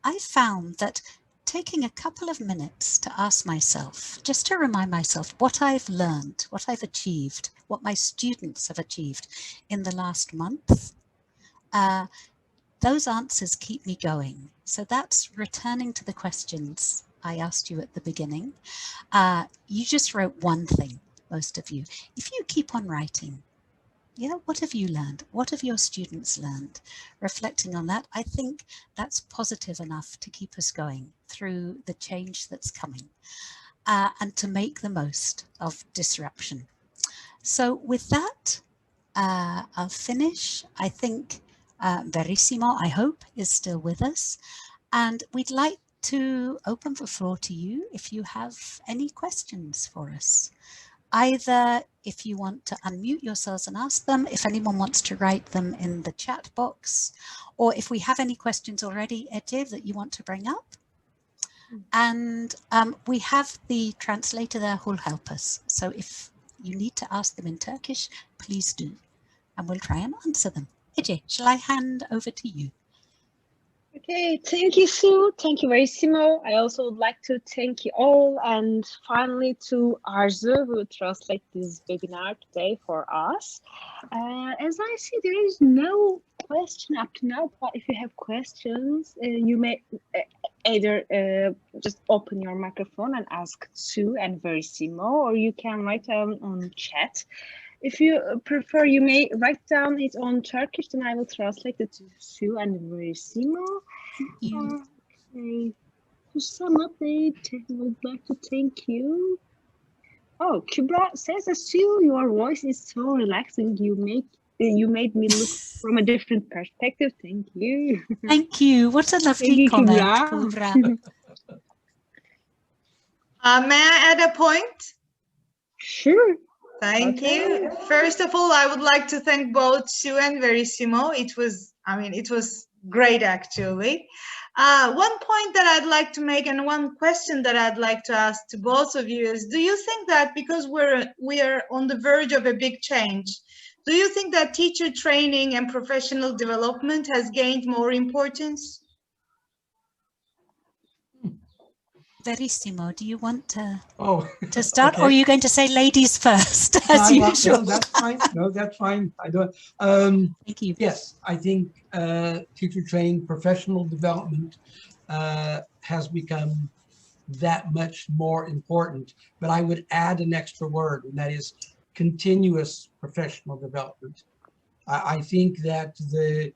I found that taking a couple of minutes to ask myself, just to remind myself what I've learned, what I've achieved, what my students have achieved in the last month, those answers keep me going. So that's returning to the questions I asked you at the beginning. You just wrote one thing, most of you. If you keep on writing, what have you learned? What have your students learned? Reflecting on that, I think that's positive enough to keep us going through the change that's coming and to make the most of disruption. So with that, I'll finish. I think Verissimo, I hope, is still with us. And we'd like to open the floor to you if you have any questions for us. Either if you want to unmute yourselves and ask them, if anyone wants to write them in the chat box, or if we have any questions already, Ece, that you want to bring up. And we have the translator there who'll help us. So if you need to ask them in Turkish, please do, and we'll try and answer them. Ece, shall I hand over to you? Okay, thank you, Sue. Thank you, Verissimo. I also would like to thank you all, and finally to Arzu, who translated this webinar today for us. As I see, there is no question up to now, but if you have questions, you may either just open your microphone and ask Sue and Verissimo, or you can write on chat. If you prefer, you may write down it on Turkish, then I will translate it to Sue and Verissimo. Okay. To sum up, I would like to thank you. Oh, Kübra says, Sue, your voice is so relaxing. You made me look from a different perspective. Thank you. Thank you. What a lovely comment, Kübra. May I add a point? Sure. Thank you. First of all, I would like to thank both Sue and Verissimo. It was great, actually. One point that I'd like to make and one question that I'd like to ask to both of you is, do you think that because we are on the verge of a big change, do you think that teacher training and professional development has gained more importance? Verissimo, do you want to start, okay. or are you going to say ladies first, as usual? No, that's fine. No, that's fine. I don't. Thank you. Yes, I think teacher training, professional development has become that much more important. But I would add an extra word, and that is continuous professional development. I think that the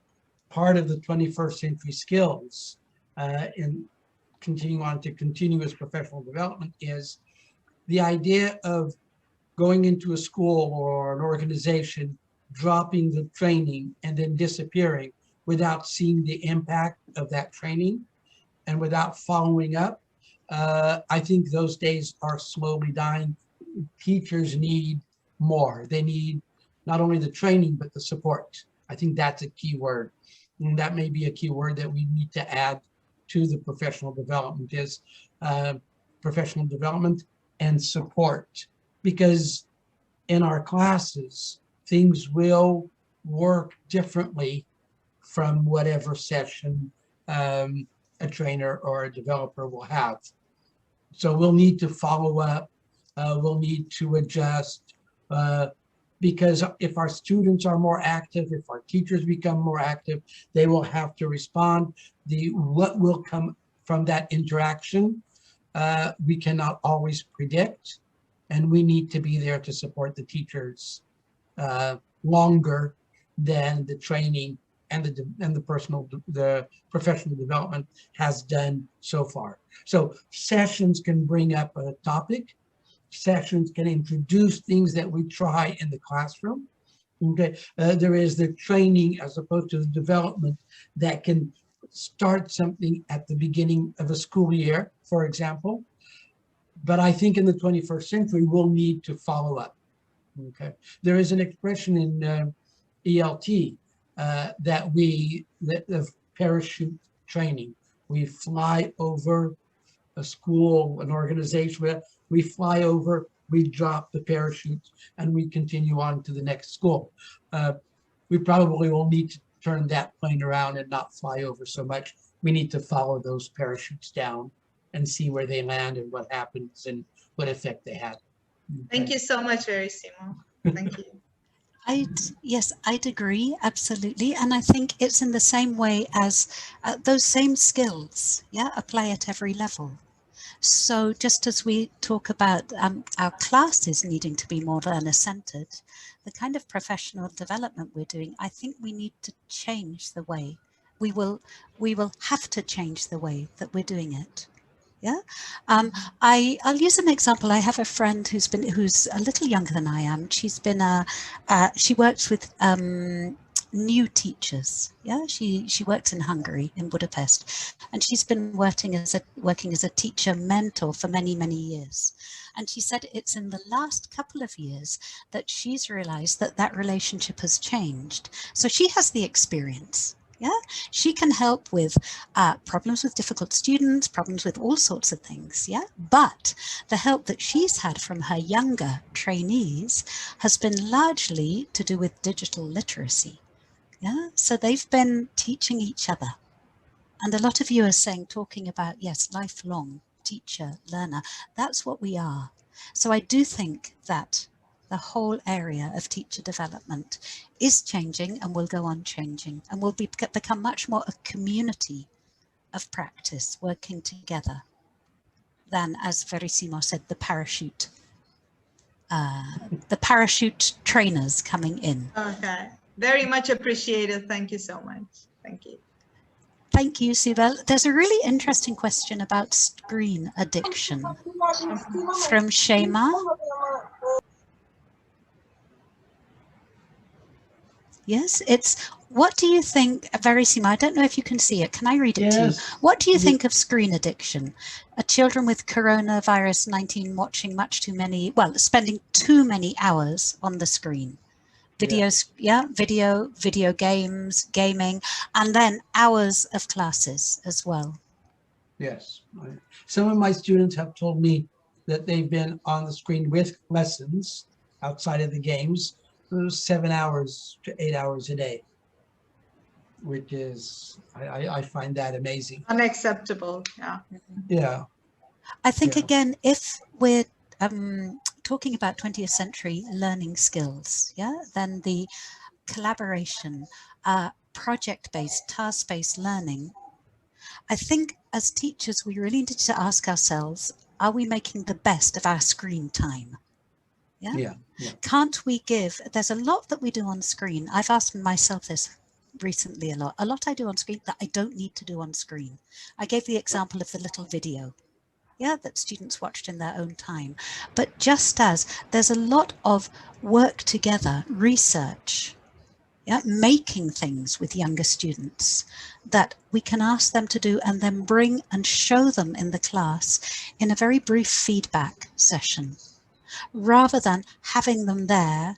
part of the 21st century skills in continuing on to continuous professional development is the idea of going into a school or an organization, dropping the training and then disappearing without seeing the impact of that training and without following up. I think those days are slowly dying. Teachers need more. They need not only the training, but the support. I think that's a key word. And that may be a key word that we need to add to the professional development is professional development and support. Because in our classes, things will work differently from whatever session a trainer or a developer will have. So we'll need to follow up, we'll need to adjust, because if our students are more active, if our teachers become more active, they will have to respond. What will come from that interaction, we cannot always predict, and we need to be there to support the teachers longer than the training and the professional development has done so far. So sessions can bring up a topic. Sessions can introduce things that we try in the classroom. Okay, there is the training as opposed to the development that can start something at the beginning of a school year, for example. But I think in the 21st century, we'll need to follow up. Okay, there is an expression in ELT that parachute training. We fly over a school, an organization, we fly over, we drop the parachute, and we continue on to the next school. We probably will need to turn that plane around and not fly over so much. We need to follow those parachutes down and see where they land and what happens and what effect they had. Okay. Thank you so much, Verissimo. Thank you. Yes, I'd agree, absolutely. And I think it's in the same way as those same skills, apply at every level. So just as we talk about our classes needing to be more learner-centered, the kind of professional development we're doing, I think we need to change the way. We will have to change the way that we're doing it. Yeah, I'll use an example. I have a friend who's a little younger than I am. She's been she works with new teachers. Yeah, she works in Hungary, in Budapest, and she's been working as a teacher mentor for many years. And she said it's in the last couple of years that she's realized that relationship has changed. So she has the experience. Yeah, she can help with problems with difficult students, problems with all sorts of things. Yeah, but the help that she's had from her younger trainees has been largely to do with digital literacy. Yeah, so they've been teaching each other. And a lot of you are talking about, yes, lifelong teacher, learner. That's what we are. So I do think that the whole area of teacher development is changing and will go on changing, and will become much more a community of practice working together than, as Verissimo said, the parachute the parachute trainers coming in. Okay, very much appreciated. Thank you so much. Thank you. Thank you, Sibel. There's a really interesting question about screen addiction from Shema. Yes, it's, what do you think, Verissimo, I don't know if you can see it. Can I read it to you? What do you think of screen addiction? Children with coronavirus 19 watching much too many, well, spending too many hours on the screen. Videos, video games, gaming, and then hours of classes as well. Yes. Some of my students have told me that they've been on the screen with lessons outside of the games, 7 hours to 8 hours a day, which is, I find that amazing. Unacceptable. Yeah. Yeah. I think, again, if we're talking about 20th century learning skills, then the collaboration, project-based, task-based learning, I think as teachers, we really need to ask ourselves, are we making the best of our screen time? Yeah. Can't we give, there's a lot that we do on screen. I've asked myself this recently a lot I do on screen that I don't need to do on screen. I gave the example of the little video, that students watched in their own time. But just as there's a lot of work together, research, making things with younger students that we can ask them to do and then bring and show them in the class in a very brief feedback session, rather than having them there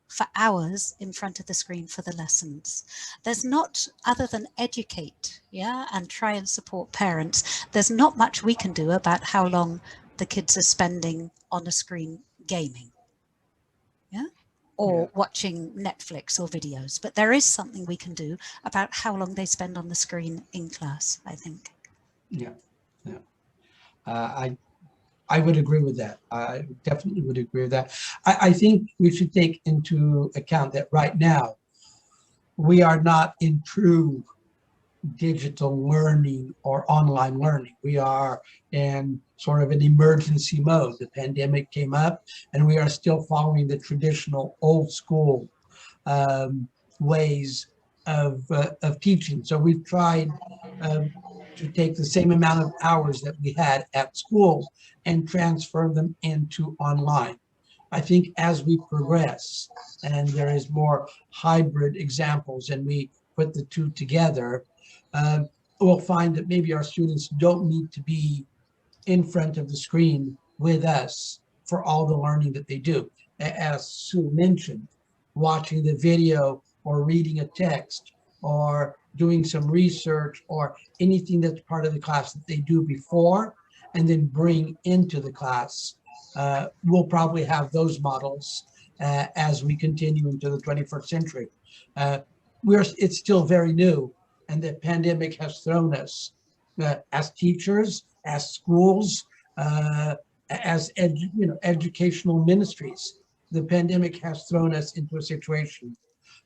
for hours in front of the screen for the lessons. There's not, other than educate, and try and support parents, there's not much we can do about how long the kids are spending on a screen gaming, or watching Netflix or videos. But there is something we can do about how long they spend on the screen in class, I think. I would agree with that. I definitely would agree with that. I think we should take into account that right now, we are not in true digital learning or online learning. We are in sort of an emergency mode. The pandemic came up and we are still following the traditional old school ways of teaching. So we've tried to take the same amount of hours that we had at school and transfer them into online. I think as we progress and there is more hybrid examples and we put the two together, we'll find that maybe our students don't need to be in front of the screen with us for all the learning that they do. As Sue mentioned, watching the video or reading a text or doing some research or anything that's part of the class that they do before and then bring into the class. We'll probably have those models as we continue into the 21st century. It's still very new, and the pandemic has thrown us as teachers, as schools, as educational ministries. The pandemic has thrown us into a situation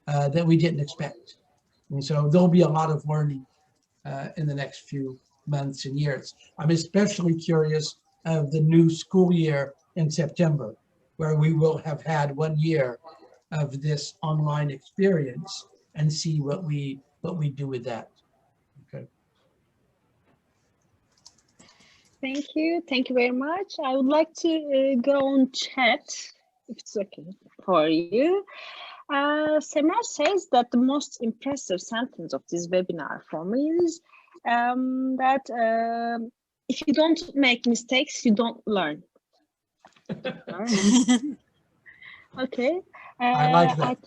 that we didn't expect. And so there'll be a lot of learning in the next few months and years. I'm especially curious of the new school year in September, where we will have had 1 year of this online experience and see what we do with that. Okay. Thank you. Thank you very much. I would like to go on chat, if it's okay for you. Semra says that the most impressive sentence of this webinar for me is that if you don't make mistakes, you don't learn. Okay. I like that.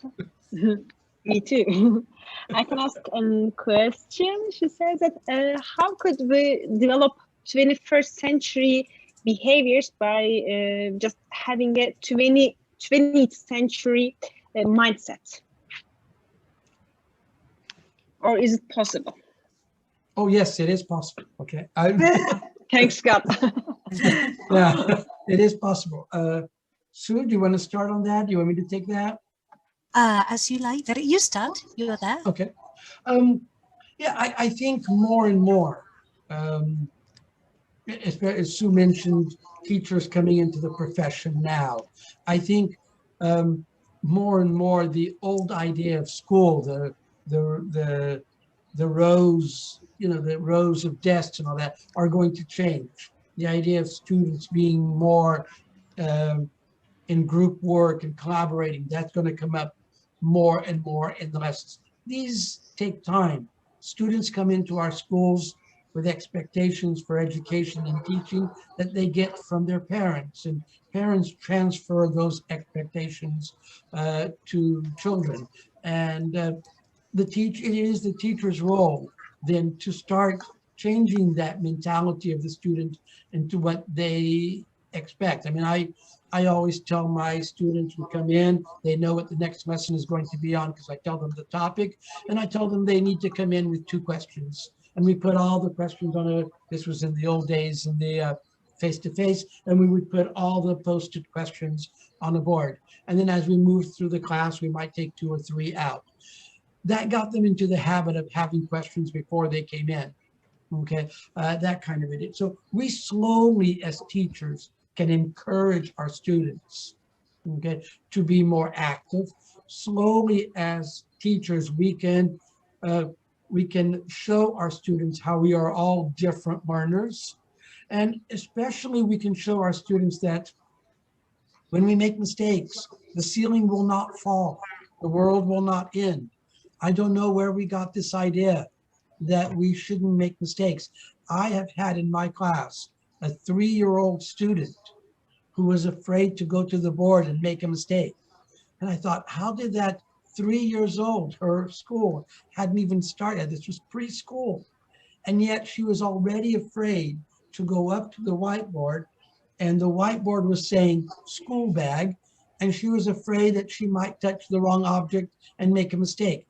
Me too. I can ask a question. She says that how could we develop 21st century behaviors by just having a 20th century mindset? Or is it possible? Oh, yes, it is possible. Okay. Thanks, God. Yeah, it is possible. Sue, do you want to start on that? Do you want me to take that? As you like. You start. You're there. Okay. Yeah, I think more and more as Sue mentioned, teachers coming into the profession now. I think more and more the old idea of school, the rows, the rows of desks and all that are going to change. The idea of students being more in group work and collaborating, that's going to come up more and more in the lessons. These take time. Students come into our schools with expectations for education and teaching that they get from their parents, and parents transfer those expectations to children. And it is the teacher's role then to start changing that mentality of the student into what they expect. I mean, I always tell my students who come in, they know what the next lesson is going to be on because I tell them the topic, and I tell them they need to come in with 2 questions. And we put all the questions on this was in the old days in the face-to-face, and we would put all the posted questions on the board. And then as we moved through the class, we might take 2 or 3 out. That got them into the habit of having questions before they came in. Okay, that kind of it. So we slowly, as teachers, can encourage our students, okay, to be more active. Slowly, as teachers, we can show our students how we are all different learners, and especially we can show our students that when we make mistakes, the ceiling will not fall, the world will not end. I don't know where we got this idea that we shouldn't make mistakes. I have had in my class a 3-year-old student who was afraid to go to the board and make a mistake. And I thought, how did that 3 years old, her school hadn't even started, this was preschool, and yet she was already afraid to go up to the whiteboard, and the whiteboard was saying school bag, and she was afraid that she might touch the wrong object and make a mistake.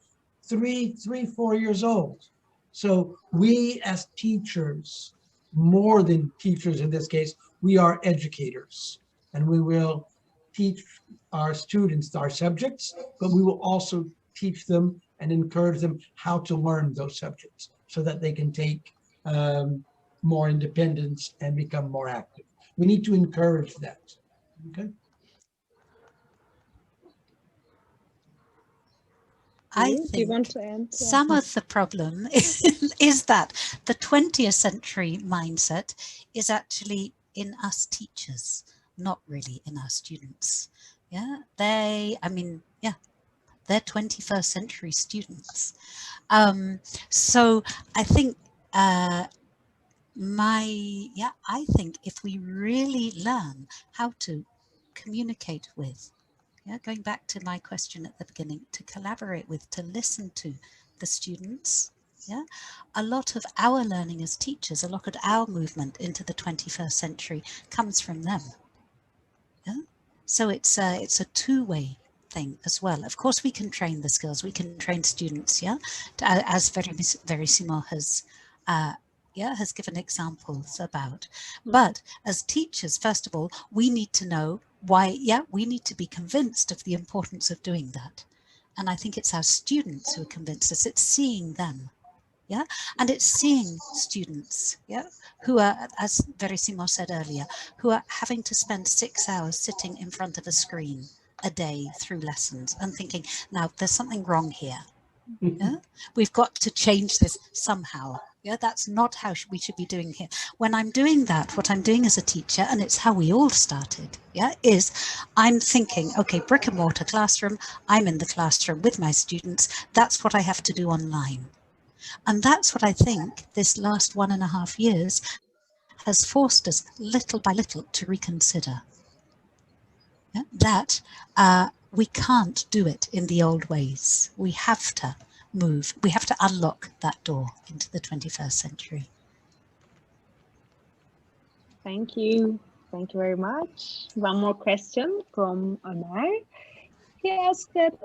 4 years old. So we as teachers, more than teachers in this case, we are educators, and we will teach our students our subjects, but we will also teach them and encourage them how to learn those subjects so that they can take more independence and become more active. We need to encourage that, okay? I Do you want think to add? some of the problem is that the 20th century mindset is actually in us teachers, not really in our students. Yeah, they're 21st century students. So I think I think if we really learn how to communicate with, going back to my question at the beginning, to collaborate with, to listen to the students, a lot of our learning as teachers, a lot of our movement into the 21st century comes from them. So it's a two-way thing as well. Of course, we can train the skills, we can train students, as Verissimo has given examples about. But as teachers, first of all, we need to know why, we need to be convinced of the importance of doing that. And I think it's our students who are convinced us. It's seeing them, and it's seeing students, who are, as Verissimo said earlier, who are having to spend 6 hours sitting in front of a screen a day through lessons and thinking, now there's something wrong here. We've got to change this somehow. That's not how we should be doing here. When I'm doing that, what I'm doing as a teacher, and it's how we all started, is I'm thinking, okay, brick and mortar classroom, I'm in the classroom with my students, that's what I have to do online. And that's what I think this last 1.5 years has forced us little by little to reconsider. That we can't do it in the old ways. We have to move. We have to unlock that door into the 21st century. Thank you. Thank you very much. One more question from Ömer. He asked that,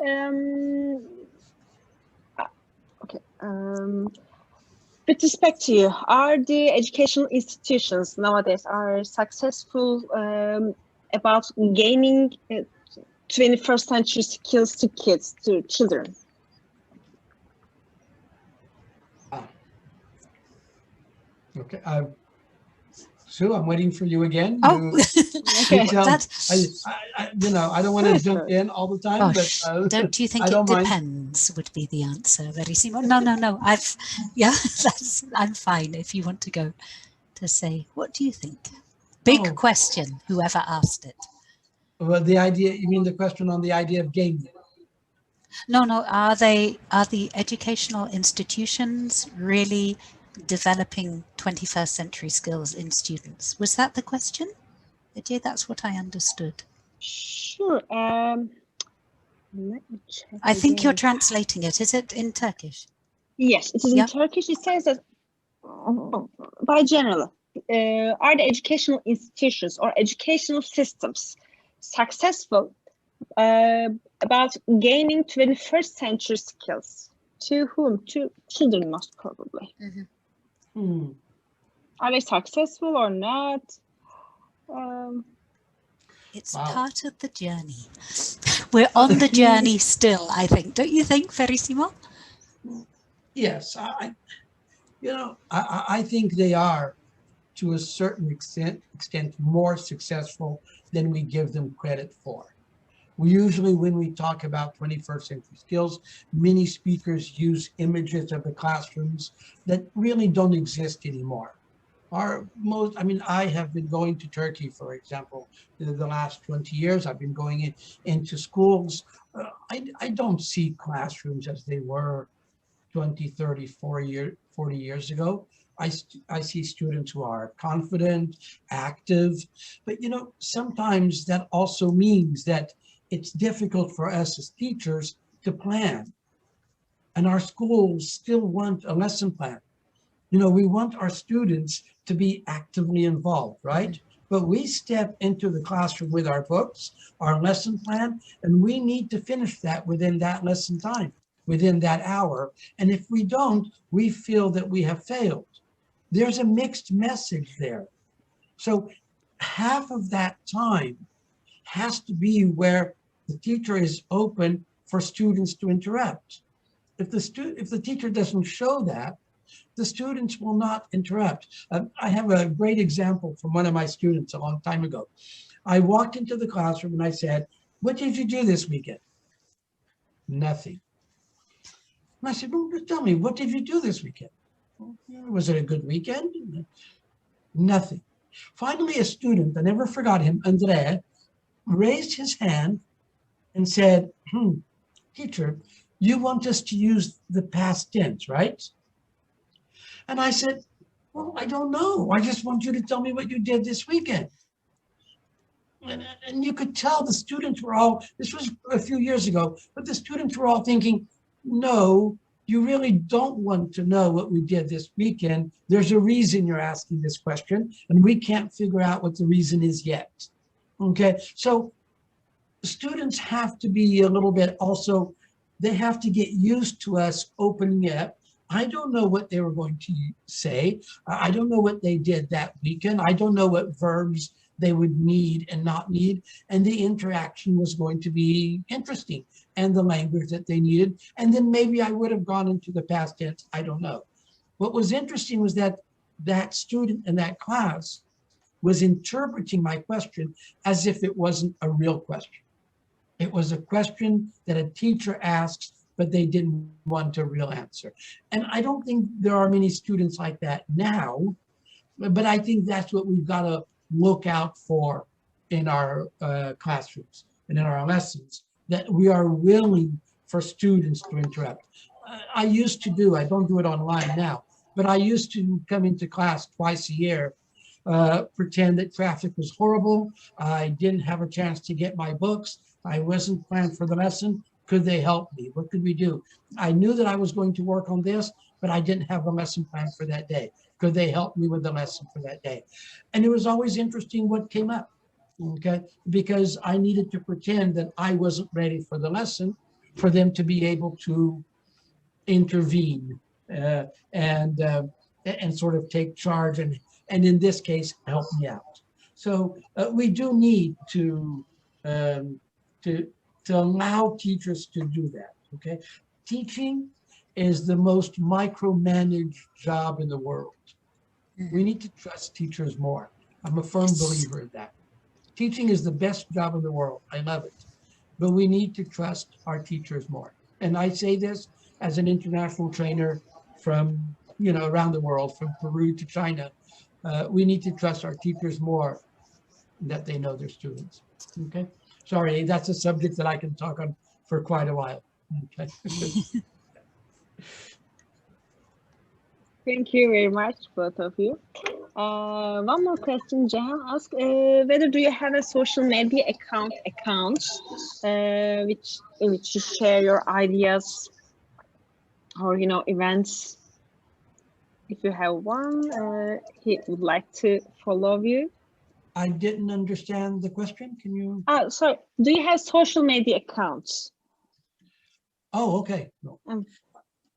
with respect to you, are the educational institutions nowadays are successful about gaining 21st century skills to kids, to children? Okay, Sue, I'm waiting for you again. Oh, Okay. I don't want to jump in all the time, gosh, but don't you think I it don't mind. depends would be the answer, Verissimo? No. I'm fine if you want to go to say, what do you think? Big Oh. question, whoever asked it. Well, the idea, you mean the question on the idea of gaming? No, are the educational institutions really developing 21st century skills in students? Was that the question? Yeah, that's what I understood. Sure. Let me check. I think again. you're translating it. Is it in Turkish? Yes, it is Yeah. in Turkish. It says that by general, are the educational institutions or educational systems successful about gaining 21st century skills? To whom? To children, most probably. Hmm. Are they successful or not? It's Wow. part of the journey. We're on the journey still, I think. Don't you think, Verissimo? Yes, I think they are, to a certain extent more successful than we give them credit for. We usually, when we talk about 21st century skills, many speakers use images of the classrooms that really don't exist anymore. I have been going to Turkey, for example, the last 20 years. I've been going into schools. I don't see classrooms as they were 20, 30, 40 years ago. I see students who are confident, active, but sometimes that also means that it's difficult for us as teachers to plan. And our schools still want a lesson plan. We want our students to be actively involved, right? But we step into the classroom with our books, our lesson plan, and we need to finish that within that lesson time, within that hour. And if we don't, we feel that we have failed. There's a mixed message there. So half of that time has to be where the teacher is open for students to interrupt. If the teacher doesn't show that, the students will not interrupt. I have a great example from one of my students a long time ago. I walked into the classroom and I said, "What did you do this weekend?" Nothing. And I said, "Well, just tell me, what did you do this weekend?" "Was it a good weekend?" Nothing. Finally, a student, I never forgot him, Andrea, raised his hand and said, "Teacher, you want us to use the past tense, right?" And I said, "Well, I don't know. I just want you to tell me what you did this weekend." And you could tell the students were all, this was a few years ago, but the students were all thinking, "No, you really don't want to know what we did this weekend. There's a reason you're asking this question, and we can't figure out what the reason is yet." Okay, so students have to be a little bit also, they have to get used to us opening up. I don't know what they were going to say. I don't know what they did that weekend. I don't know what verbs they would need and not need. And the interaction was going to be interesting, and the language that they needed. And then maybe I would have gone into the past tense. I don't know. What was interesting was that that student in that class was interpreting my question as if it wasn't a real question. It was a question that a teacher asks, but they didn't want a real answer. And I don't think there are many students like that now, but I think that's what we've got to look out for in our classrooms and in our lessons, that we are willing for students to interrupt. I used to do, I don't do it online now, but I used to come into class twice a year, pretend that traffic was horrible. I didn't have a chance to get my books. I wasn't planned for the lesson. Could they help me? What could we do? I knew that I was going to work on this, but I didn't have a lesson plan for that day. Could they help me with the lesson for that day? And it was always interesting what came up, okay? Because I needed to pretend that I wasn't ready for the lesson for them to be able to intervene and sort of take charge and in this case, help me out. So we do need to allow teachers to do that, okay? Teaching is the most micromanaged job in the world. We need to trust teachers more. I'm a firm believer in that. Teaching is the best job in the world. I love it. But we need to trust our teachers more. And I say this as an international trainer from, around the world, from Peru to China. We need to trust our teachers more, that they know their students. Okay. Sorry, that's a subject that I can talk on for quite a while. Okay. Thank you very much, both of you. One more question, Jahan asked, whether do you have a social media account in which you share your ideas or events? If you have one, he would like to follow you. I didn't understand the question. Can you? Sorry. Do you have social media accounts? Oh, okay. No.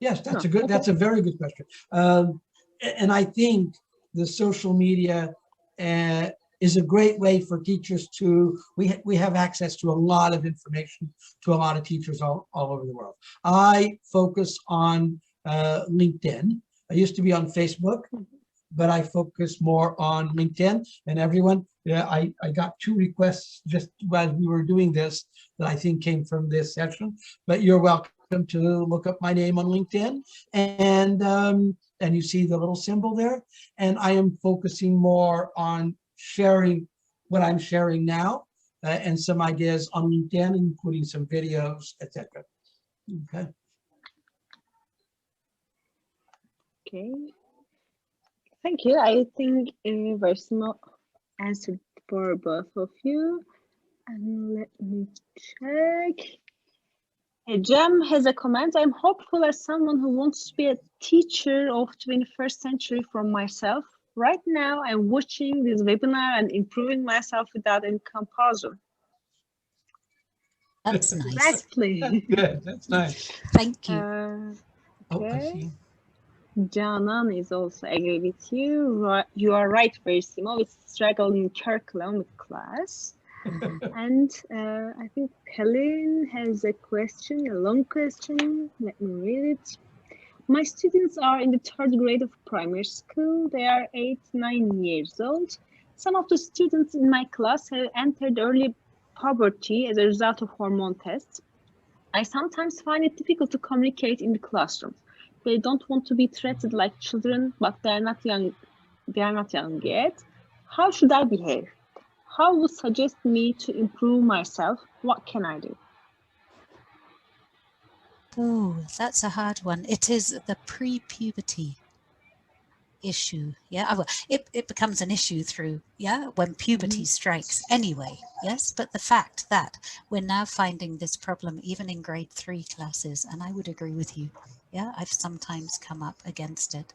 Yes, that's no, a good. okay. That's a very good question. And I think the social media is a great way for teachers to. We have access to a lot of information to a lot of teachers all over the world. I focus on LinkedIn. I used to be on Facebook, but I focus more on LinkedIn. And everyone, I got 2 requests just while we were doing this that I think came from this session. But you're welcome to look up my name on LinkedIn, and you see the little symbol there. And I am focusing more on sharing what I'm sharing now and some ideas on LinkedIn, including some videos, etc. Okay. Okay. Thank you. I think Verissimo answered for both of you. And let me check. Jem has a comment. I'm hopeful as someone who wants to be a teacher of 21st century from myself. Right now, I'm watching this webinar and improving myself without any compulsion. That's nice. Exactly. That's good. That's nice. Thank you. Oh, I see. Canan is also agree with you. You are right, Verissimo. We struggle in curriculum with class. And I think Helen has a question, a long question. Let me read it. My students are in the 3rd grade of primary school. They are 8-9 years old. Some of the students in my class have entered early puberty as a result of hormone tests. I sometimes find it difficult to communicate in the classroom. They don't want to be treated like children, but they are not young. They are not young yet. How should I behave? How would suggest me to improve myself? What can I do? Oh, that's a hard one. It is the pre-puberty issue. Yeah, well, it becomes an issue through, when puberty strikes anyway. Yes, but the fact that we're now finding this problem even in grade 3 classes, and I would agree with you. Yeah, I've sometimes come up against it.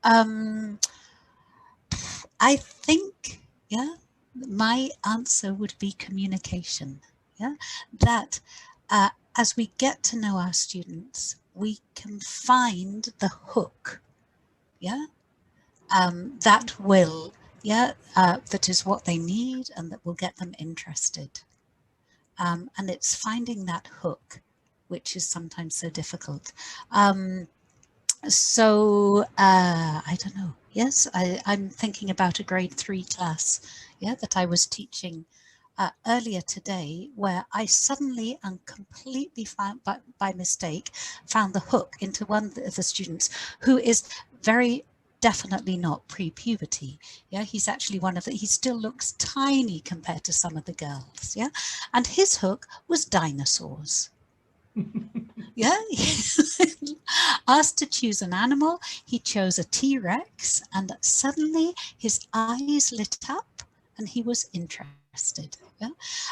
I think, my answer would be communication. Yeah, that as we get to know our students, we can find the hook. That will, that is what they need and that will get them interested. And it's finding that hook, which is sometimes so difficult. So I don't know. Yes, I'm thinking about a grade 3 class, that I was teaching earlier today, where I suddenly and completely found, by mistake, found the hook into one of the students who is very definitely not pre-puberty. He's actually he still looks tiny compared to some of the girls. And his hook was dinosaurs. Asked to choose an animal, he chose a T-Rex, and suddenly his eyes lit up and he was interested.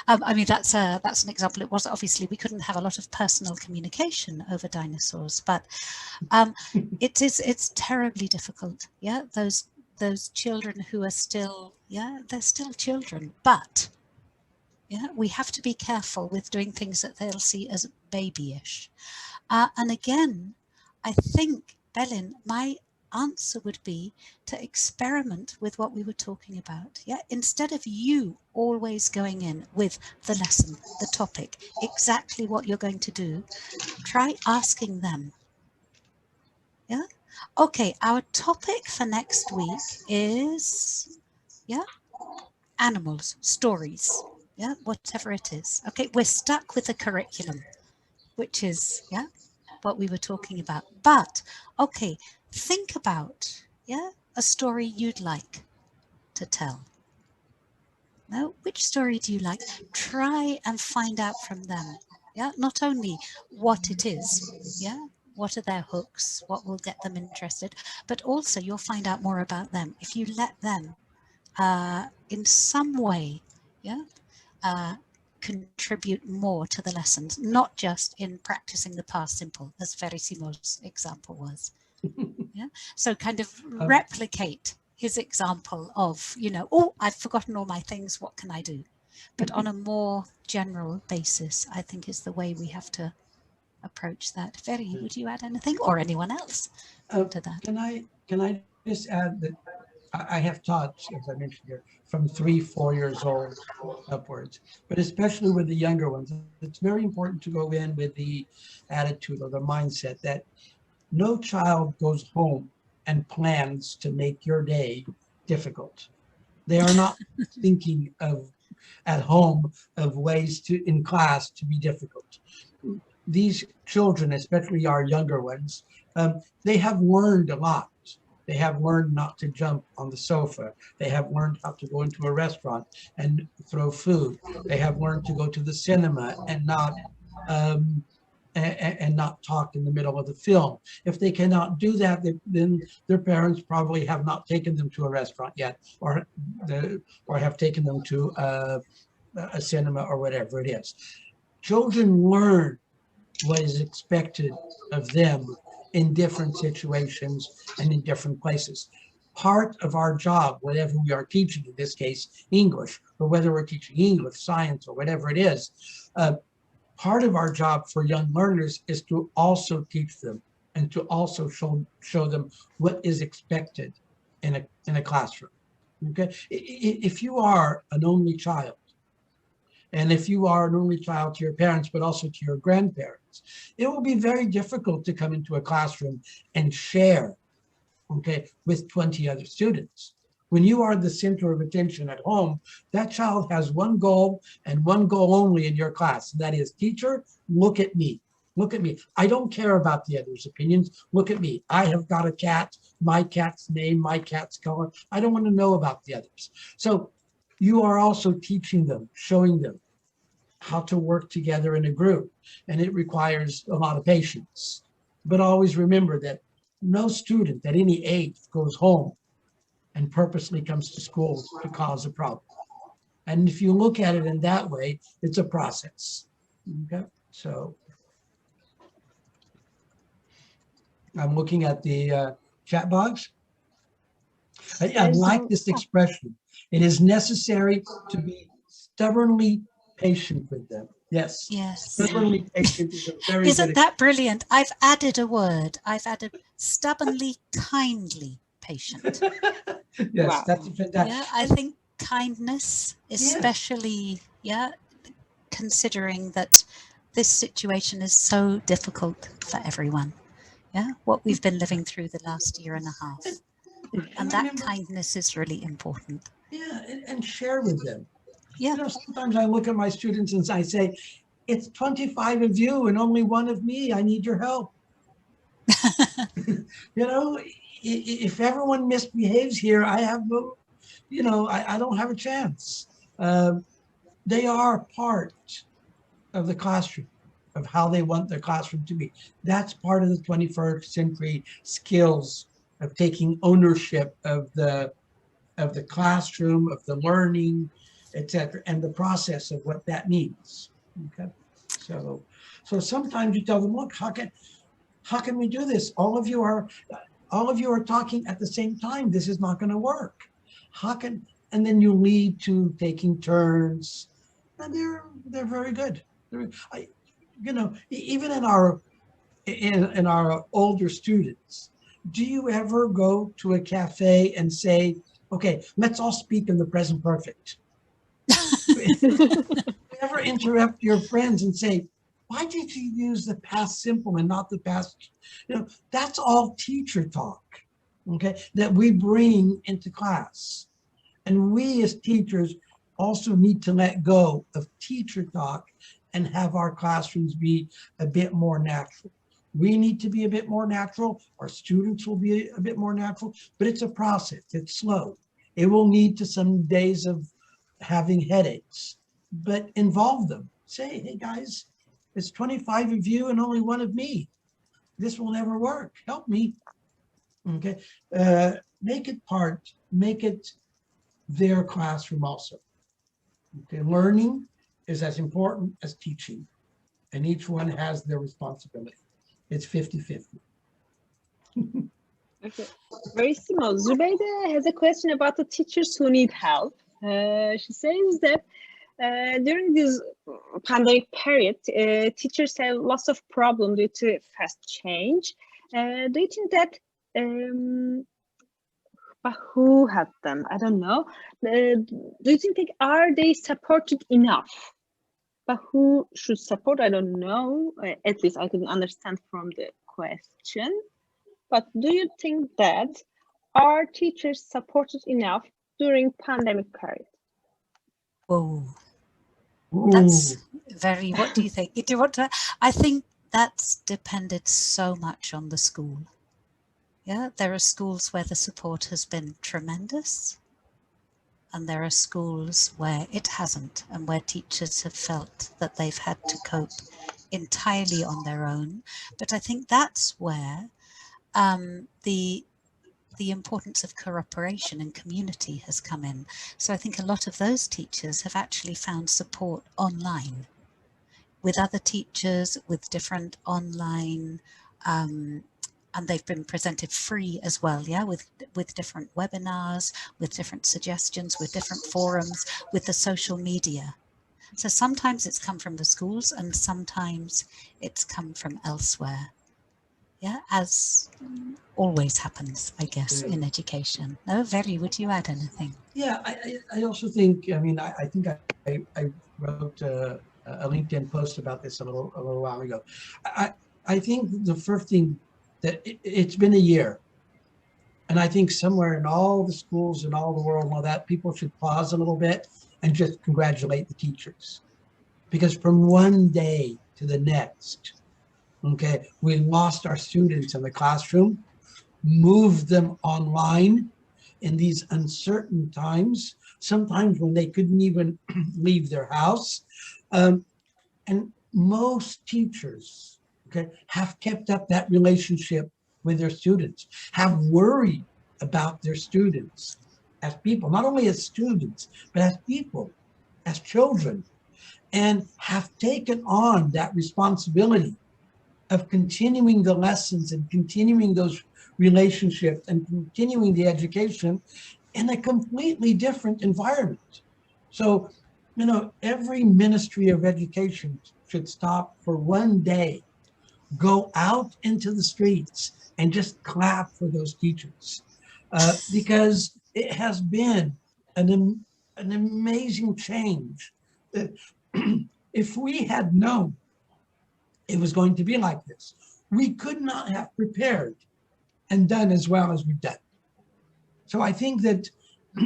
I mean, that's an example. It was obviously, we couldn't have a lot of personal communication over dinosaurs, but it's terribly difficult. Those children who are still, they're still children, but we have to be careful with doing things that they'll see as babyish. And again, I think, Belin, my answer would be to experiment with what we were talking about. Instead of you always going in with the lesson, the topic, exactly what you're going to do, try asking them. Okay, our topic for next week is animals, stories, yeah, whatever it is. Okay, we're stuck with the curriculum, which is, yeah, what we were talking about. But, okay, think about, yeah, a story you'd like to tell. Now, which story do you like? Try and find out from them, yeah, not only what it is, yeah, what are their hooks, what will get them interested, but also you'll find out more about them if you let them in some way, yeah, contribute more to the lessons, not just in practicing the past simple, as Verissimo's example was. Yeah, so kind of replicate his example of, you know, oh, I've forgotten all my things, what can I do? But on a more general basis, I think is the way we have to approach that. Veri, would you add anything, or anyone else to that? Can I just add that I have taught, as I mentioned here, from 3, 4 years old upwards, but especially with the younger ones, it's very important to go in with the attitude or the mindset that no child goes home and plans to make your day difficult. They are not thinking of at home of ways to in class to be difficult. These children, especially our younger ones, they have learned a lot. They have learned not to jump on the sofa. They have learned how to go into a restaurant and throw food. They have learned to go to the cinema and not talk in the middle of the film. If they cannot do that, then their parents probably have not taken them to a restaurant yet, or have taken them to a cinema or whatever it is. Children learn what is expected of them in different situations and in different places. Part of our job, whatever we are teaching, in this case, English, or whether we're teaching English, science, or whatever it is, part of our job for young learners is to also teach them and to also show them what is expected in a classroom. Okay, if you are an only child, and if you are an only child to your parents, but also to your grandparents, it will be very difficult to come into a classroom and share, okay, with 20 other students. When you are the center of attention at home, that child has one goal and one goal only in your class. And that is, teacher, look at me. Look at me. I don't care about the others' opinions. Look at me. I have got a cat, my cat's name, my cat's color. I don't want to know about the others. So you are also teaching them, showing them how to work together in a group. And it requires a lot of patience. But always remember that no student at any age goes home and purposely comes to school to cause a problem. And if you look at it in that way, it's a process. Okay, so I'm looking at the chat box. I like this expression. It is necessary to be stubbornly patient with them. Yes. Yes. Stubbornly patient is a very Isn't good that brilliant? I've added a word. I've added stubbornly, kindly patient. Yes, Wow. that's a fantastic. Yeah, I think kindness, especially, yeah, considering that this situation is so difficult for everyone. Yeah, what we've been living through the last year and a half. And that kindness is really important. Yeah, and share with them. Yeah. You know, sometimes I look at my students and I say, it's 25 of you and only one of me. I need your help. You know, if everyone misbehaves here, I have no, you know, I don't have a chance. They are part of the classroom, of how they want their classroom to be. That's part of the 21st century skills of taking ownership of the classroom, of the learning, etc., and the process of what that means. Okay, so sometimes you tell them, look, how can we do this? All of you are talking at the same time. This is not going to work. And then you lead to taking turns, and they're very good. You know, even in our older students, do you ever go to a cafe and say, okay, let's all speak in the present perfect? Ever interrupt your friends and say, why did you use the past simple and not the past? You know, that's all teacher talk, okay, that we bring into class. And we as teachers also need to let go of teacher talk and have our classrooms be a bit more natural. We need to be a bit more natural. Our students will be a bit more natural, but it's a process. It's slow. It will lead to some days of having headaches, but involve them. Say, hey guys, it's 25 of you and only one of me. This will never work. Help me. Okay. Make it their classroom also. Okay. Learning is as important as teaching, and each one has their responsibility. It's 50-50. Okay. Verissimo, Zübeyde has a question about the teachers who need help. She says that during this pandemic period, teachers have lots of problems due to fast change. Do you think that, but who helped them? I don't know. Do you think are they supported enough? But who should support? I don't know. At least I couldn't understand from the question. But do you think that are teachers supported enough during pandemic period? Whoa. That's very, what do you think? Do you want to, I think that's depended so much on the school. Yeah, there are schools where the support has been tremendous, and there are schools where it hasn't, and where teachers have felt that they've had to cope entirely on their own. But I think that's where the importance of cooperation and community has come in. So I think a lot of those teachers have actually found support online with other teachers, with different online, and they've been presented free as well, yeah, with different webinars, with different suggestions, with different forums, with the social media. So sometimes it's come from the schools and sometimes it's come from elsewhere. Yeah, as always happens, I guess, in education. No, Veri, would you add anything? Yeah, I also think, I mean, I think I wrote a LinkedIn post about this a little while ago. I think the first thing that it's been a year, and I think somewhere in all the schools in all the world and all that, people should pause a little bit and just congratulate the teachers, because from one day to the next, okay, we lost our students in the classroom, moved them online in these uncertain times, sometimes when they couldn't even leave their house. And most teachers, okay, have kept up that relationship with their students, have worried about their students as people, not only as students, but as people, as children, and have taken on that responsibility of continuing the lessons and continuing those relationships and continuing the education in a completely different environment. So, you know, every Ministry of Education should stop for one day, go out into the streets and just clap for those teachers, because it has been an amazing change. If we had known it was going to be like this, we could not have prepared and done as well as we've done. So I think that,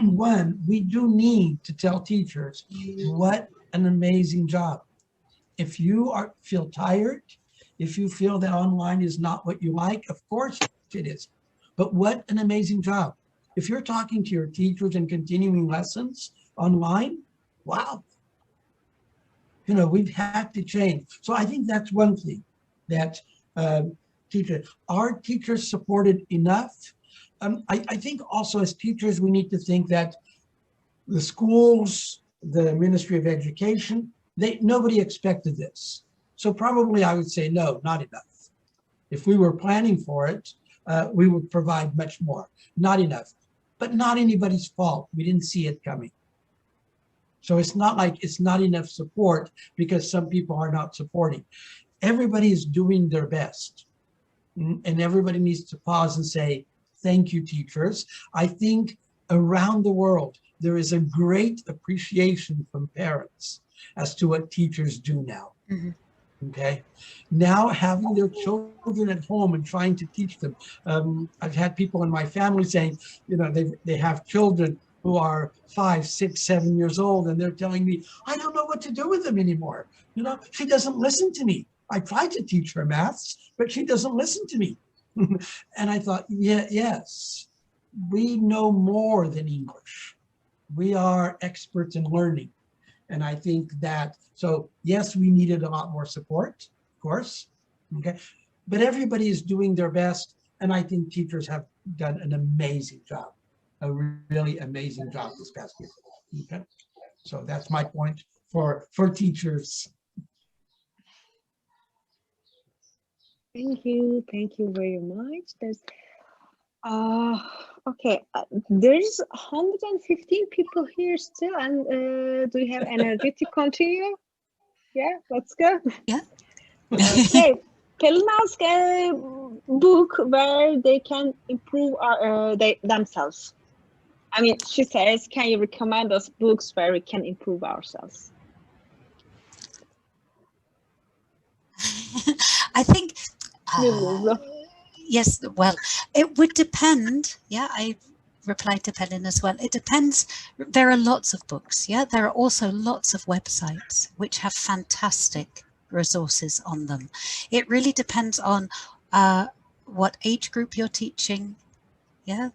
one, we do need to tell teachers what an amazing job. If you feel tired, if you feel that online is not what you like, of course it is, but what an amazing job. If you're talking to your teachers and continuing lessons online, wow. You know, we've had to change. So I think that's one thing that are teachers supported enough? I think also as teachers, we need to think that the schools, the Ministry of Education, nobody expected this. So probably I would say, no, not enough. If we were planning for it, we would provide much more. Not enough, but not anybody's fault. We didn't see it coming. So it's not like it's not enough support because some people are not supporting. Everybody is doing their best. And everybody needs to pause and say, thank you, teachers. I think around the world, there is a great appreciation from parents as to what teachers do now. Mm-hmm. Okay. Now having their children at home and trying to teach them. I've had people in my family saying, you know, they have children who are 5, 6, 7 years old, and they're telling me, I don't know what to do with them anymore. You know, she doesn't listen to me. I tried to teach her maths, but she doesn't listen to me. And I thought, yeah, yes, we know more than English. We are experts in learning. And I think that, so yes, we needed a lot more support, of course, okay? But everybody is doing their best. And I think teachers have done an amazing job, a really amazing job this past year, okay? So that's my point for teachers. Thank you very much. Okay, there's 115 people here still, and do you have energy to continue? Yeah, let's go. Yeah. Okay, Pelin asked a book where they can improve themselves. I mean, she says, can you recommend us books where we can improve ourselves? I think, Lulu. yes, well, it would depend. Yeah, I replied to Pelin as well. It depends. There are lots of books. Yeah, there are also lots of websites which have fantastic resources on them. It really depends on what age group you're teaching. Yeah,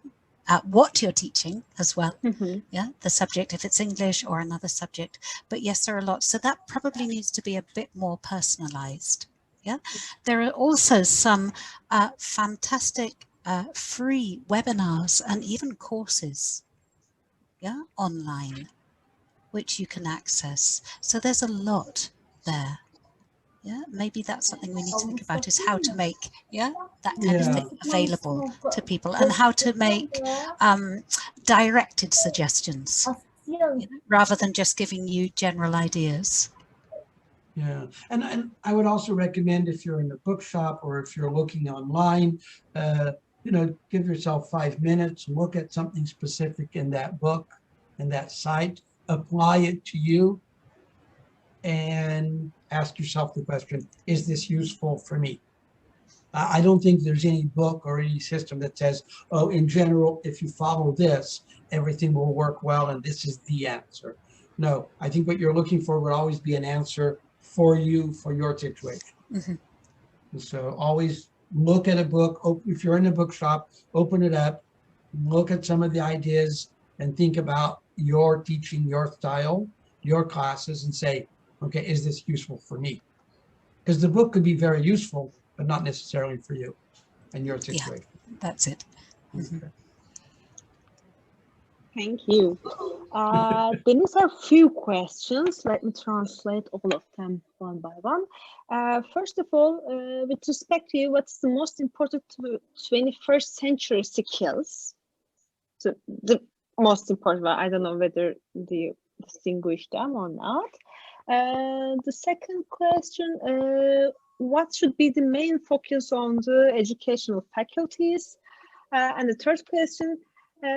what you're teaching as well. Mm-hmm. Yeah, the subject, if it's English or another subject. But yes, there are lots. So that probably needs to be a bit more personalized. Yeah, there are also some fantastic free webinars and even courses, yeah, online, which you can access. So there's a lot there. Yeah, maybe that's something we need to think about, is how to make, yeah, that kind of thing available to people, and how to make directed suggestions, you know, rather than just giving you general ideas. Yeah, and I would also recommend, if you're in the bookshop or if you're looking online, you know, give yourself 5 minutes, look at something specific in that book and that site, apply it to you, and ask yourself the question, is this useful for me? I don't think there's any book or any system that says, oh, in general, if you follow this, everything will work well and this is the answer. No, I think what you're looking for would always be an answer for you, for your situation. Mm-hmm. So always look at a book. If you're in a bookshop, open it up, look at some of the ideas and think about your teaching, your style, your classes, and say, okay, is this useful for me? Because the book could be very useful, but not necessarily for you and your situation. Yeah, that's it. Mm-hmm. Thank you. There is a few questions. Let me translate all of them one by one. First of all, with respect to you, what's the most important 21st century skills? So the most important one, I don't know whether you distinguish them or not. The second question, what should be the main focus on the educational faculties? And the third question,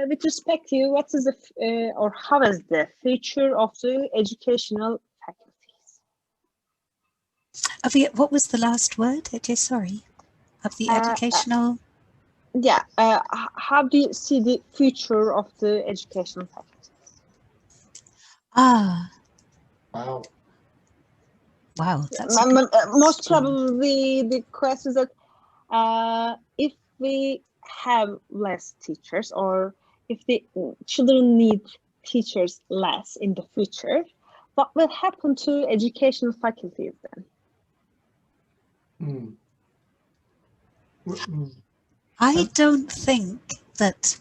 with respect to you, what is the or how is the future of the educational faculties? What was the last word, AJ? Sorry, of the educational. Yeah, how do you see the future of the educational faculties? Wow. Wow, that's most probably the question is that if we have less teachers, or if the children need teachers less in the future, what will happen to educational faculties then? I don't think that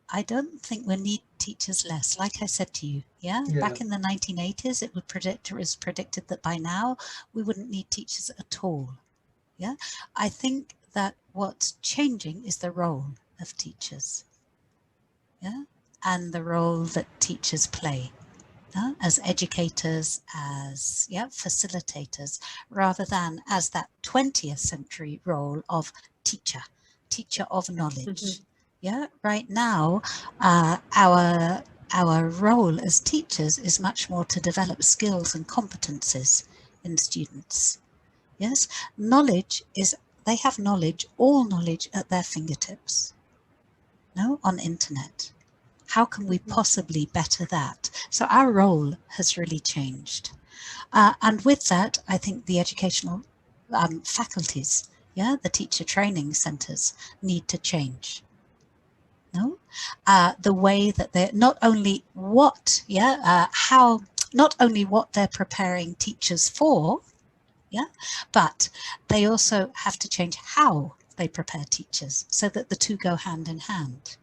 I don't think we need teachers less. Like I said to you, yeah? Back in the 1980s, it was predicted that by now we wouldn't need teachers at all. Yeah, I think that what's changing is the role of teachers. Yeah, and the role that teachers play. As educators, as facilitators, rather than as that 20th century role of teacher of knowledge. Mm-hmm. Yeah, right now, our role as teachers is much more to develop skills and competences in students. Yes, knowledge is, they have knowledge, all knowledge at their fingertips. No, on internet. How can we possibly better that? So our role has really changed. And with that, I think the educational faculties, the teacher training centres need to change. No, the way that they're not only what, how, not only what they're preparing teachers for, but they also have to change how they prepare teachers so that the two go hand in hand.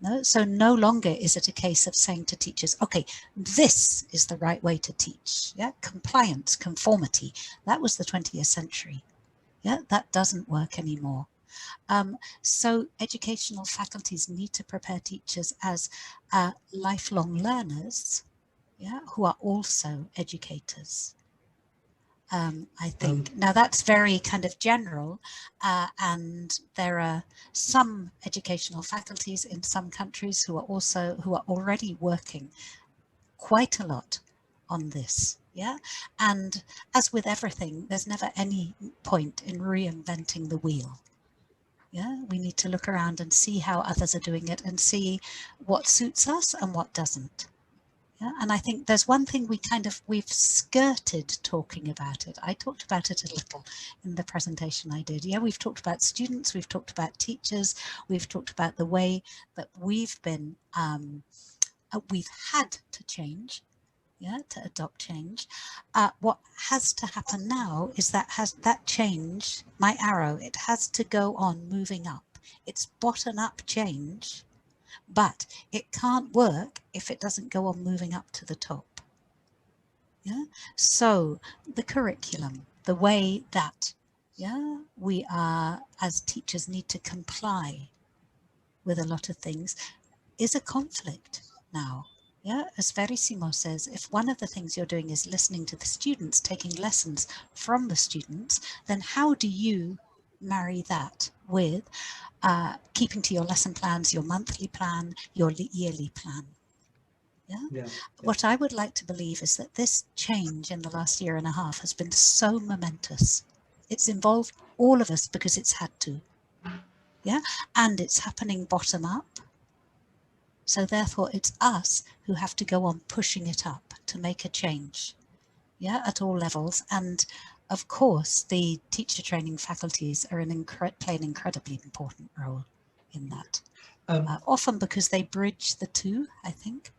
No, so no longer is it a case of saying to teachers, okay, this is the right way to teach. Compliance, conformity. That was the 20th century. That doesn't work anymore. So educational faculties need to prepare teachers as lifelong learners, who are also educators. I think now that's very kind of general, and there are some educational faculties in some countries who are already working quite a lot on this. And as with everything, there's never any point in reinventing the wheel. We need to look around and see how others are doing it and see what suits us and what doesn't. And I think there's one thing we've skirted talking about it. I talked about it a little in the presentation I did. We've talked about students, we've talked about teachers, we've talked about the way that we've had to change, to adopt change. What has to happen now is that change, my arrow, it has to go on moving up. It's bottom-up change. But it can't work if it doesn't go on moving up to the top. So the curriculum, the way that we are as teachers need to comply with a lot of things is a conflict now. As Verissimo says, if one of the things you're doing is listening to the students, taking lessons from the students, then how do you marry that with keeping to your lesson plans, your monthly plan, your yearly plan? What I would like to believe is that this change in the last year and a half has been so momentous. It's involved all of us because it's had to. And it's happening bottom up. So therefore it's us who have to go on pushing it up to make a change. At all levels. And of course, the teacher training faculties are play an incredibly important role in that. Often because they bridge the two, I think.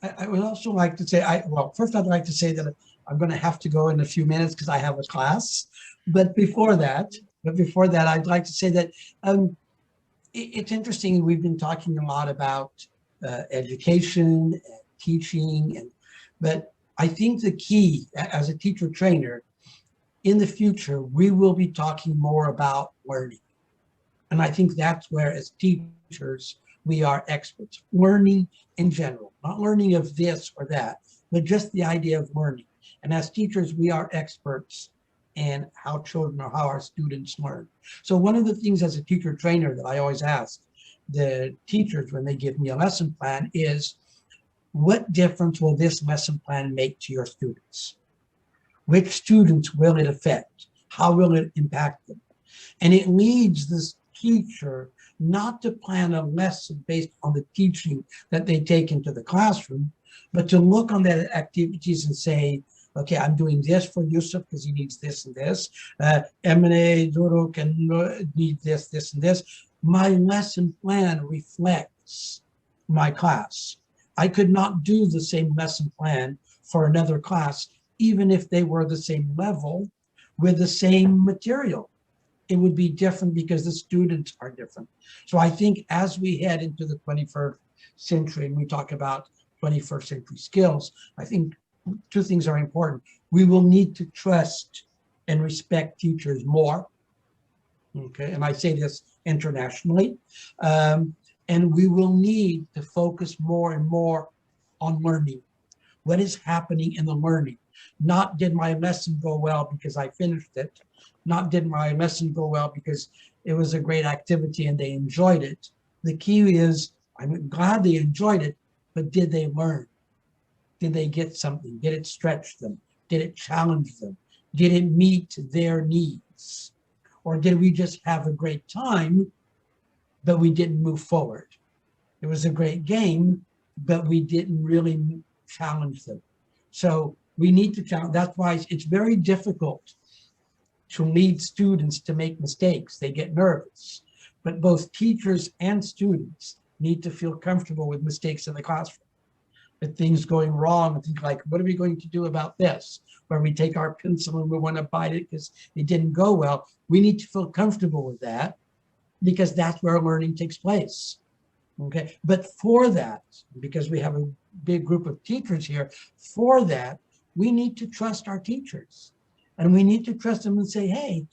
I would also like to say, first I'd like to say that I'm going to have to go in a few minutes because I have a class. But before that, I'd like to say that it's interesting. We've been talking a lot about education and teaching, but I think the key as a teacher trainer, in the future, we will be talking more about learning. And I think that's where, as teachers, we are experts. Learning in general, not learning of this or that, but just the idea of learning. And as teachers, we are experts in how children or how our students learn. So one of the things as a teacher trainer that I always ask the teachers when they give me a lesson plan is, what difference will this lesson plan make to your students? Which students will it affect? How will it impact them? And it leads this teacher not to plan a lesson based on the teaching that they take into the classroom, but to look on their activities and say, okay, I'm doing this for Yusuf because he needs this and this. Emine, Doruk, and need this, this, and this. My lesson plan reflects my class. I could not do the same lesson plan for another class, even if they were the same level with the same material. It would be different because the students are different. So I think as we head into the 21st century and we talk about 21st century skills, I think two things are important. We will need to trust and respect teachers more. Okay, and I say this internationally. And we will need to focus more and more on learning. What is happening in the learning? Not did my lesson go well because I finished it. Not did my lesson go well because it was a great activity and they enjoyed it. The key is, I'm glad they enjoyed it, but did they learn? Did they get something? Did it stretch them? Did it challenge them? Did it meet their needs? Or did we just have a great time, but we didn't move forward? It was a great game, but we didn't really challenge them. So we need to challenge. That's why it's very difficult to lead students to make mistakes. They get nervous. But both teachers and students need to feel comfortable with mistakes in the classroom. With things going wrong, things like, what are we going to do about this? Where we take our pencil and we want to bite it because it didn't go well. We need to feel comfortable with that because that's where learning takes place. Okay, but for that, because we have a big group of teachers here, for that, we need to trust our teachers. And we need to trust them and say, hey,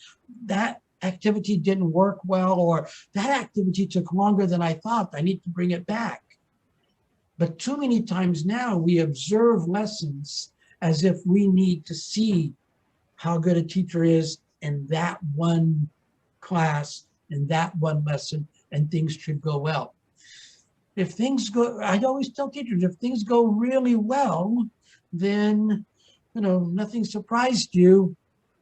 that activity didn't work well, or that activity took longer than I thought. I need to bring it back. But too many times now we observe lessons as if we need to see how good a teacher is in that one class, in that one lesson, and things should go well. If things go, I always tell teachers, if things go really well, then, nothing surprised you,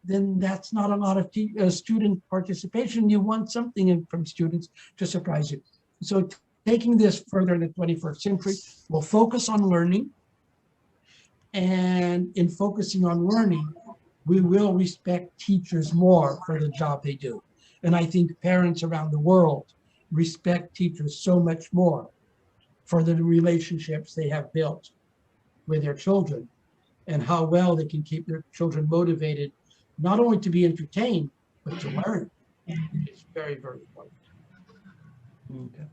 then that's not a lot of student participation. You want something from students to surprise you. So taking this further in the 21st century, we'll focus on learning. And in focusing on learning, we will respect teachers more for the job they do. And I think parents around the world respect teachers so much more for the relationships they have built with their children and how well they can keep their children motivated, not only to be entertained, but to learn. It's very, very important. Okay.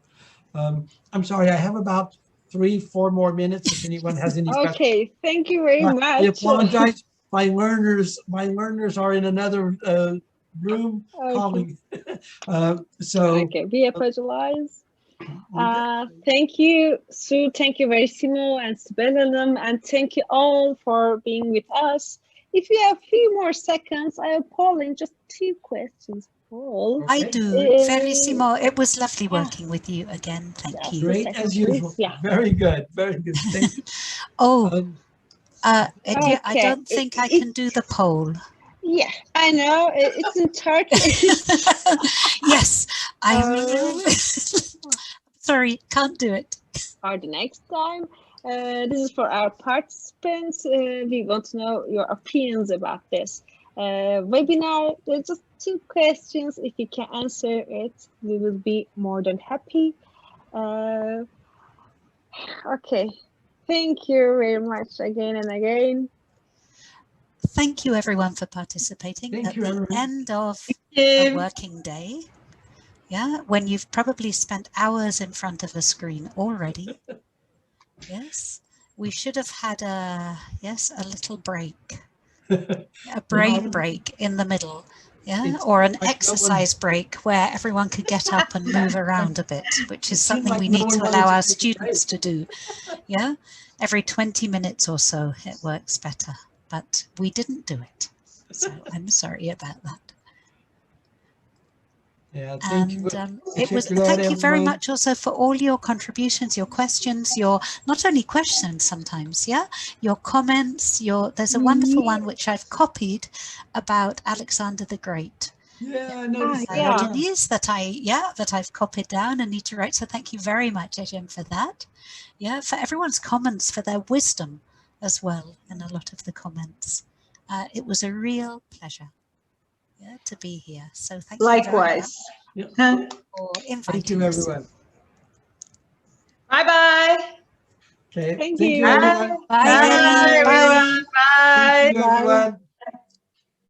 I'm sorry, I have about 3-4 more minutes if anyone has any questions. Okay, thank you very much. I apologize. My learners are in another room calling. Okay, we apologize. Okay. Thank you, Sue. Thank you, Verissimo and Sibel, and thank you all for being with us. If you have a few more seconds, I am polling just 2 questions. Paul. I do. Verissimo, it was lovely working with you again. Thank you. Great as usual. Yeah. Very good. Very good. Thank you. Edia, I don't think I can do the poll. Yeah, I know. It's in Turkish. Yes, I know. Sorry, can't do it. For the next time. This is for our participants. We want to know your opinions about this webinar. There's just 2 questions. If you can answer it, we will be more than happy. Okay. Thank you very much again and again. Thank you everyone for participating at the end of a working day. Yeah, when you've probably spent hours in front of a screen already. Yes, we should have had a little break, a brain break in the middle. Yeah, or an exercise break where everyone could get up and move around a bit, which is something we need to allow our students to do. Yeah, every 20 minutes or so it works better, but we didn't do it. So I'm sorry about that. Yeah, thank you. Thank you very much also for all your contributions, your questions, your not only questions sometimes, your comments, there's a wonderful one which I've copied about Alexander the Great. Yeah, I noticed that I've copied down and need to write. So thank you very much, Ejim, for that. Yeah, for everyone's comments, for their wisdom as well in a lot of the comments. It was a real pleasure. To be here. So thank you. Likewise. For inviting Thank you, everyone. Bye-bye. Okay. Thank you, you. everyone. Bye, everyone. Bye. Thank you, everyone.